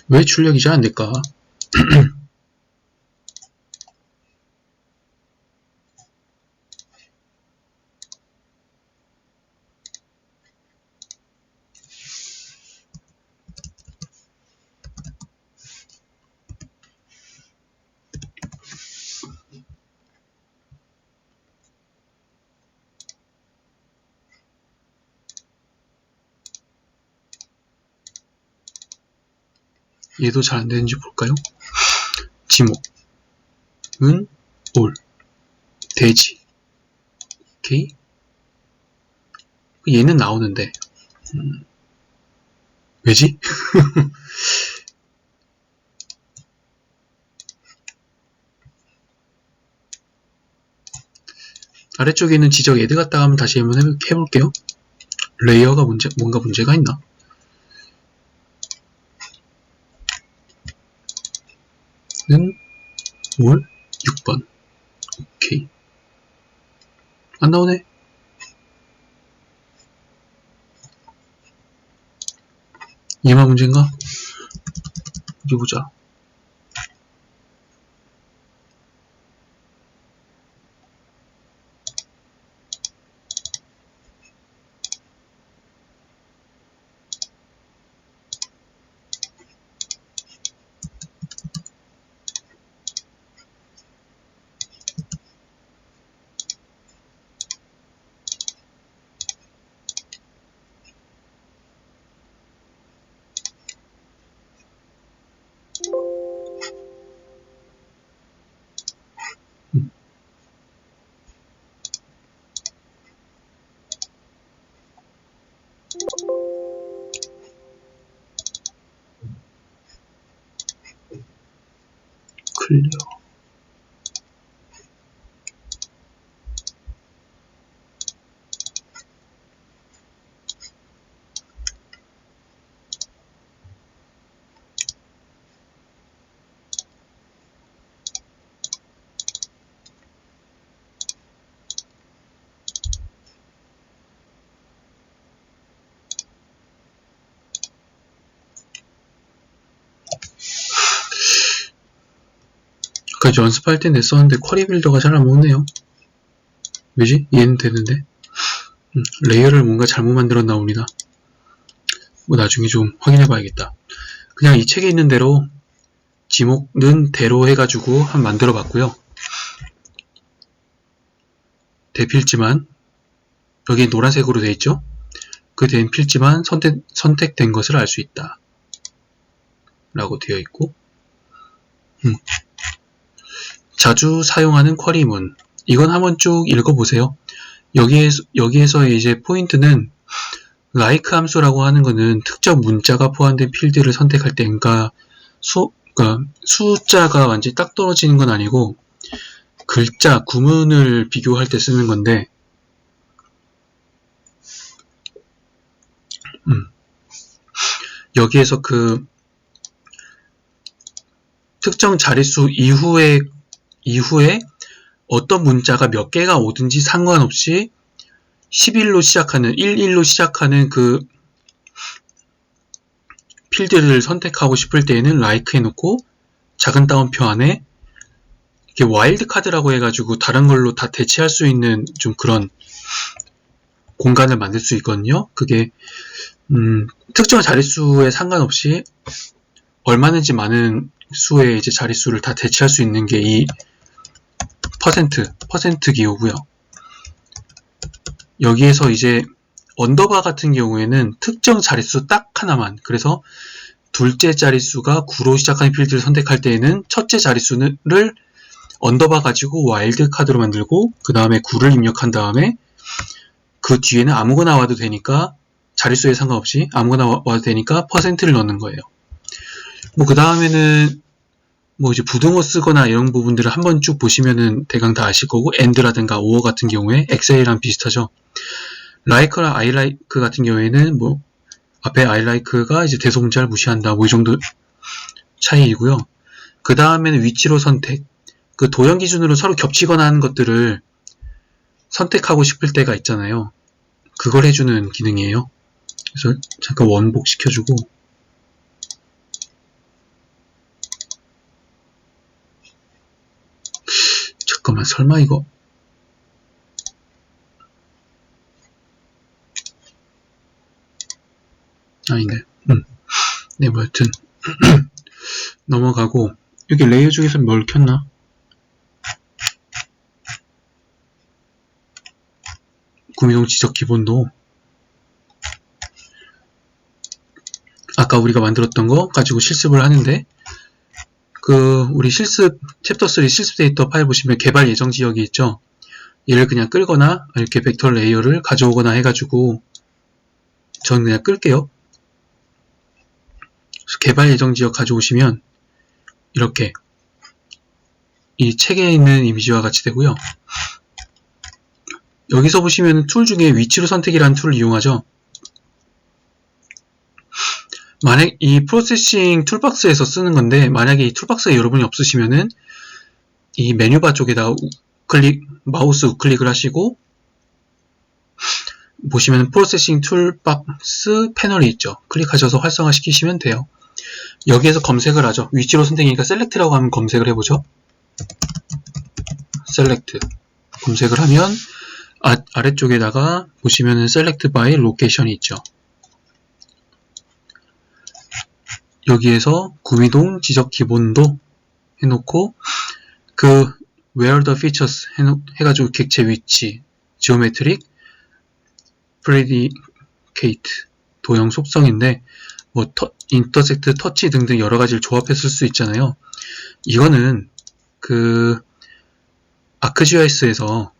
왜 출력이 잘 안될까? 얘도 잘 안되는지 볼까요? 지목은 all, 돼지. 오케이. 얘는 나오는데 왜지? 아래쪽에 있는 지적 애드 갖다가 한번 다시 한번 해볼게요. 레이어가 뭔가 문제가 있나? 는 all 6번. 오케이. 안 나오네. 얘만 문제인가? 어디 보자. 클리어. 아까 연습할 때 냈었는데 쿼리 빌더가 잘 안 먹네요. 왜지? 이해는 되는데. 레이어를 뭔가 잘못 만들었나 봅니다. 뭐 나중에 좀 확인해 봐야겠다. 그냥 이 책에 있는 대로 지목는 대로 해가지고 한번 만들어 봤고요. 대필지만 여기 노란색으로 되어 있죠? 그 된 필지만 선택된 것을 알 수 있다. 라고 되어 있고, 자주 사용하는 쿼리문. 이건 한번 쭉 읽어보세요. 여기에서의 이제 포인트는 like 함수라고 하는 거는 특정 문자가 포함된 필드를 선택할 때, 그러니까 숫자가 완전히 딱 떨어지는 건 아니고 글자, 구문을 비교할 때 쓰는 건데, 여기에서 그 특정 자릿수 이후에 어떤 문자가 몇 개가 오든지 상관없이 11로 시작하는, 11로 시작하는 그 필드를 선택하고 싶을 때에는 like 해놓고 작은 따옴표 안에 이렇게 와일드 카드라고 해가지고 다른 걸로 다 대체할 수 있는 좀 그런 공간을 만들 수 있거든요. 그게 특정 자릿수에 상관없이 얼마든지 많은 수의 이제 자릿수를 다 대체할 수 있는 게 이 퍼센트 기호고요. 여기에서 이제 언더바 같은 경우에는 특정 자릿수 딱 하나만, 그래서 둘째 자릿수가 9로 시작하는 필드를 선택할 때에는 첫째 자릿수를 언더바 가지고 와일드 카드로 만들고 그 다음에 9를 입력한 다음에 그 뒤에는 아무거나 와도 되니까 자릿수에 상관없이 아무거나 와도 되니까 퍼센트를 넣는 거예요. 뭐 그 다음에는 뭐 이제 부등호 쓰거나 이런 부분들을 한번 쭉 보시면은 대강 다 아실 거고, AND라든가 OR 같은 경우에 엑셀이랑 비슷하죠. like랑 I like 같은 경우에는 뭐 앞에 I like가 이제 대소문자를 무시한다 뭐 이 정도 차이이고요. 그 다음에는 위치로 선택, 그 도형 기준으로 서로 겹치거나 하는 것들을 선택하고 싶을 때가 있잖아요. 그걸 해주는 기능이에요. 그래서 잠깐 원복 시켜주고, 잠깐만, 설마 이거 아닌데. 네, 뭐 여튼 넘어가고, 여기 레이어 중에서 뭘 켰나? 구미동 지적 기본도 아까 우리가 만들었던 거 가지고 실습을 하는데, 우리 실습 챕터 3 실습 데이터 파일 보시면 개발 예정 지역이 있죠. 얘를 그냥 끌거나 이렇게 벡터 레이어를 가져오거나 해가지고 저는 그냥 끌게요. 개발 예정 지역 가져오시면 이렇게 이 책에 있는 이미지와 같이 되고요. 여기서 보시면 툴 중에 위치로 선택이라는 툴을 이용하죠. 만약 이 프로세싱 툴박스에서 쓰는 건데, 만약에 이 툴박스에 여러분이 없으시면은 이 메뉴바 쪽에다 마우스 우클릭을 하시고 보시면 프로세싱 툴박스 패널이 있죠. 클릭하셔서 활성화 시키시면 돼요. 여기에서 검색을 하죠. 위치로 선택이니까 셀렉트라고 하면 검색을 해보죠. 셀렉트 검색을 하면 아래쪽에다가 보시면은 셀렉트 바이 로케이션이 있죠. 여기에서 구미동 지적 기본도 해놓고 그 where the features 해가지고 객체 위치, geometric, predicate 도형 속성인데 뭐 intersect, touch 등등 여러 가지를 조합해 쓸 수 있잖아요. 이거는 그 ArcGIS에서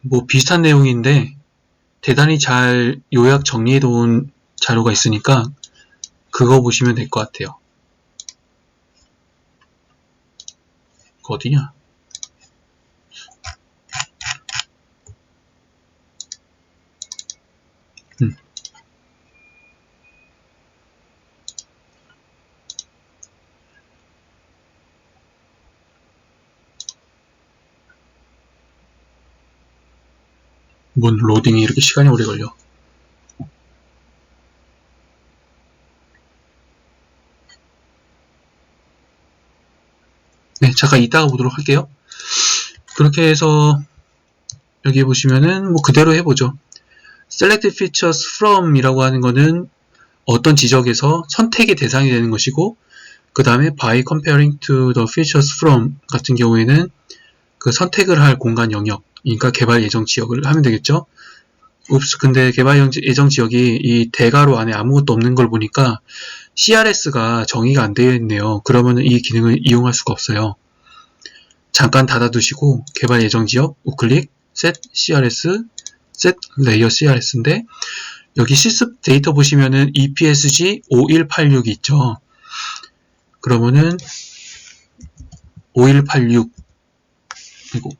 뭐 비슷한 내용인데 대단히 잘 요약 정리해 놓은 자료가 있으니까 그거 보시면 될 것 같아요. 그거 어디냐? 뭔 로딩이 이렇게 시간이 오래 걸려. 잠깐 이따가 보도록 할게요. 그렇게 해서 여기 보시면은 뭐 그대로 해보죠. select features from 이라고 하는 거는 어떤 지적에서 선택의 대상이 되는 것이고, 그 다음에 by comparing to the features from 같은 경우에는 그 선택을 할 공간 영역, 그러니까 개발 예정 지역을 하면 되겠죠. 근데 개발 예정 지역이 이 대괄호 안에 아무것도 없는 걸 보니까 CRS가 정의가 안 되어 있네요. 그러면 이 기능을 이용할 수가 없어요. 잠깐 닫아두시고 개발 예정 지역 우클릭 set CRS set layer CRS인데, 여기 실습 데이터 보시면은 EPSG 5186이 있죠. 그러면은 5186 그리고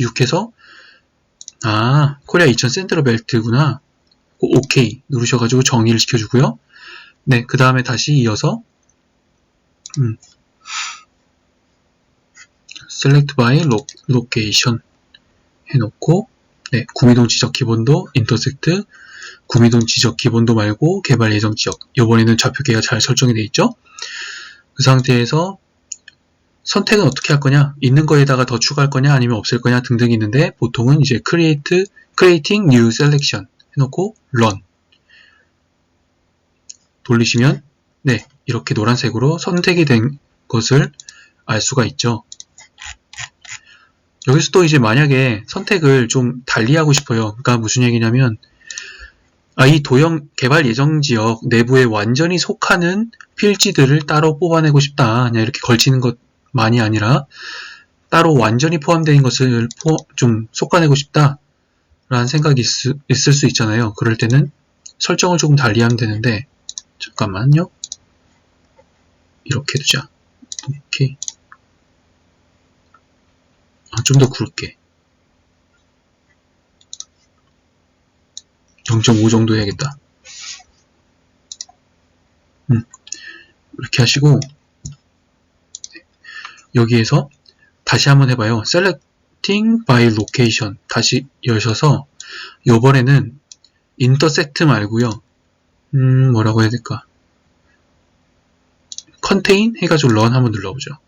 6해서 코리아 2000 센트럴 벨트구나. OK 누르셔가지고 정의를 시켜주고요. 네, 그 다음에 다시 이어서 select by location 해놓고, 네, 구미동 지적 기본도 intersect 구미동 지적 기본도 말고 개발 예정 지역, 이번에는 좌표계가 잘 설정이 되어 있죠. 그 상태에서 선택은 어떻게 할 거냐, 있는 거에다가 더 추가할 거냐 아니면 없앨 거냐 등등이 있는데, 보통은 이제 creating new selection 해놓고 run 돌리시면 네, 이렇게 노란색으로 선택이 된 것을 알 수가 있죠. 여기서 또 이제 만약에 선택을 좀 달리 하고 싶어요. 그러니까 무슨 얘기냐면, 이 도형 개발 예정 지역 내부에 완전히 속하는 필지들을 따로 뽑아내고 싶다. 그냥 이렇게 걸치는 것만이 아니라 따로 완전히 포함되어 있는 것을 좀 솎아내고 싶다. 라는 생각이 있을 수 있잖아요. 그럴 때는 설정을 조금 달리 하면 되는데, 잠깐만요. 이렇게 두자. 오케이. 좀 더 굵게 0.5 정도 해야겠다. 이렇게 하시고, 여기에서 다시 한번 해봐요. selecting by location 다시 여셔서, 요번에는 intersect 말고요, 뭐라고 해야 될까, contain 해가지고 run 한번 눌러보죠.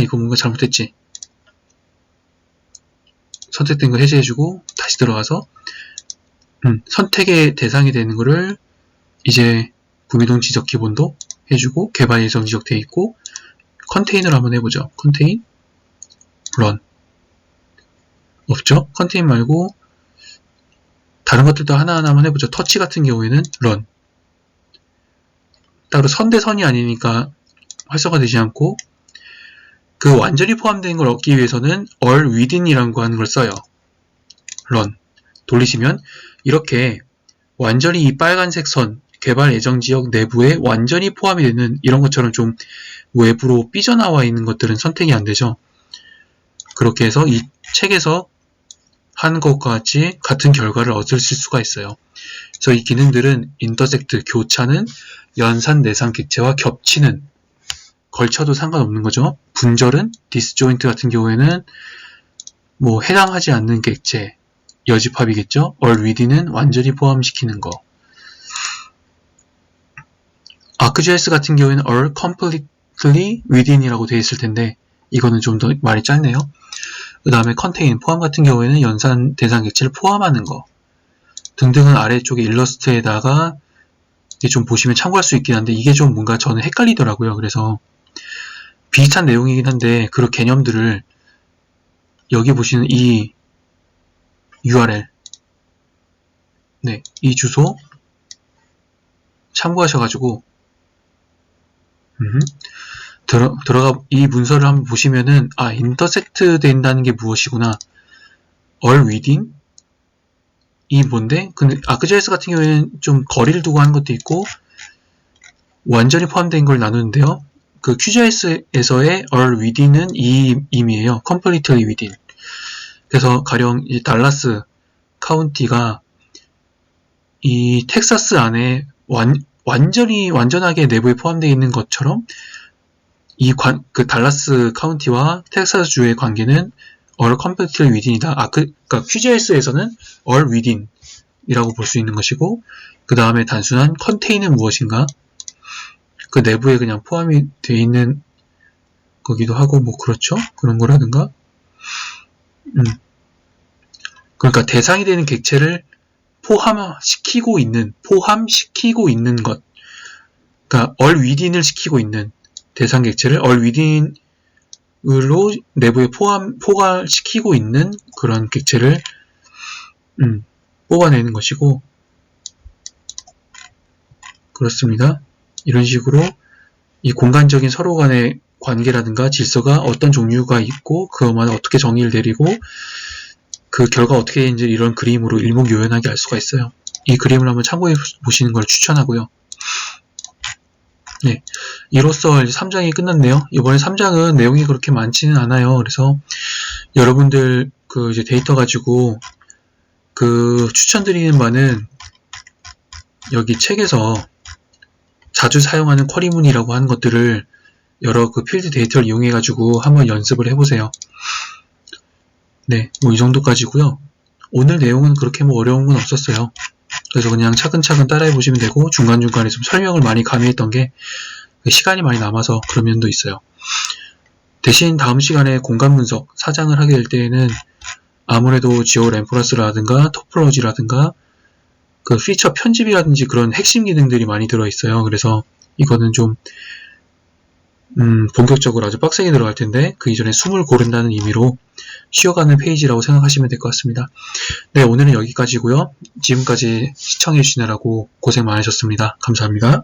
이거 뭔가 잘못했지. 선택된 거 해제해주고 다시 들어가서 선택의 대상이 되는 거를 이제 구미동 지적 기본도 해주고 개발 예정 지적 되어 있고, 컨테이너를 한번 해보죠. 컨테인 run 없죠? 컨테인 말고 다른 것들도 하나하나 한번 해보죠. 터치 같은 경우에는 run, 따로 선 대 선이 아니니까 활성화되지 않고, 그 완전히 포함된 걸 얻기 위해서는 all within이라는 거 하는 걸 써요. run 돌리시면 이렇게 완전히 이 빨간색 선 개발 예정 지역 내부에 완전히 포함이 되는 이런 것처럼 좀 외부로 삐져나와 있는 것들은 선택이 안 되죠. 그렇게 해서 이 책에서 한 것과 같이 같은 결과를 얻으실 수가 있어요. 그래서 이 기능들은 intersect 교차는 연산 내상 객체와 겹치는, 걸쳐도 상관없는 거죠. 분절은 disjoint 같은 경우에는 뭐 해당하지 않는 객체, 여집합이겠죠. all within은 완전히 포함시키는 거. ArcGIS 같은 경우에는 all completely within이라고 되어 있을 텐데, 이거는 좀 더 말이 짧네요. 그 다음에 contain, 포함 같은 경우에는 연산 대상 객체를 포함하는 거 등등은 아래쪽에 일러스트에다가 좀 보시면 참고할 수 있긴 한데, 이게 좀 뭔가 저는 헷갈리더라고요. 그래서 비슷한 내용이긴 한데 그런 개념들을 여기 보시는 이 URL, 네, 이 주소 참고하셔가지고 들어가 이 문서를 한번 보시면은 intersect 된다는 게 무엇이구나, all within 이 뭔데? 근데 ArcGIS 같은 경우에는 좀 거리를 두고 하는 것도 있고 완전히 포함된 걸 나누는데요. 그 QGIS에서의 all within은 이 의미예요. completely within. 그래서 가령 이 달라스 카운티가 이 텍사스 안에 완전하게 내부에 포함되어 있는 것처럼 그 달라스 카운티와 텍사스 주의 관계는 all completely within이다. 그러니까 QGIS에서는 all within 이라고 볼 수 있는 것이고, 그 다음에 단순한 contain은 무엇인가? 그 내부에 그냥 포함이 되어 있는 거기도 하고 뭐 그렇죠. 그런 거라든가. 그러니까 대상이 되는 객체를 포함시키고 있는 것. 그러니까 all within을 시키고 있는 대상 객체를 all within으로 내부에 포괄시키고 있는 그런 객체를 뽑아내는 것이고, 그렇습니다. 이런 식으로 이 공간적인 서로 간의 관계라든가 질서가 어떤 종류가 있고 그것마다 어떻게 정의를 내리고 그 결과 어떻게 되는지 이런 그림으로 일목요연하게 알 수가 있어요. 이 그림을 한번 참고해 보시는 걸 추천하고요. 네, 이로써 이제 3장이 끝났네요. 이번에 3장은 내용이 그렇게 많지는 않아요. 그래서 여러분들 그 이제 데이터 가지고 그 추천드리는 바는 여기 책에서 자주 사용하는 쿼리문이라고 하는 것들을 여러 그 필드 데이터를 이용해 가지고 한번 연습을 해보세요. 네, 뭐 이 정도까지고요. 오늘 내용은 그렇게 뭐 어려운 건 없었어요. 그래서 그냥 차근차근 따라해 보시면 되고 중간중간에 좀 설명을 많이 가미했던 게 시간이 많이 남아서 그런 면도 있어요. 대신 다음 시간에 공간 분석 4장을 하게 될 때에는 아무래도 지오 램프러스라든가 토폴로지라든가 그 피처 편집이라든지 그런 핵심 기능들이 많이 들어있어요. 그래서 이거는 좀 본격적으로 아주 빡세게 들어갈 텐데 그 이전에 숨을 고른다는 의미로 쉬어가는 페이지라고 생각하시면 될 것 같습니다. 네, 오늘은 여기까지고요. 지금까지 시청해 주시느라고 고생 많으셨습니다. 감사합니다.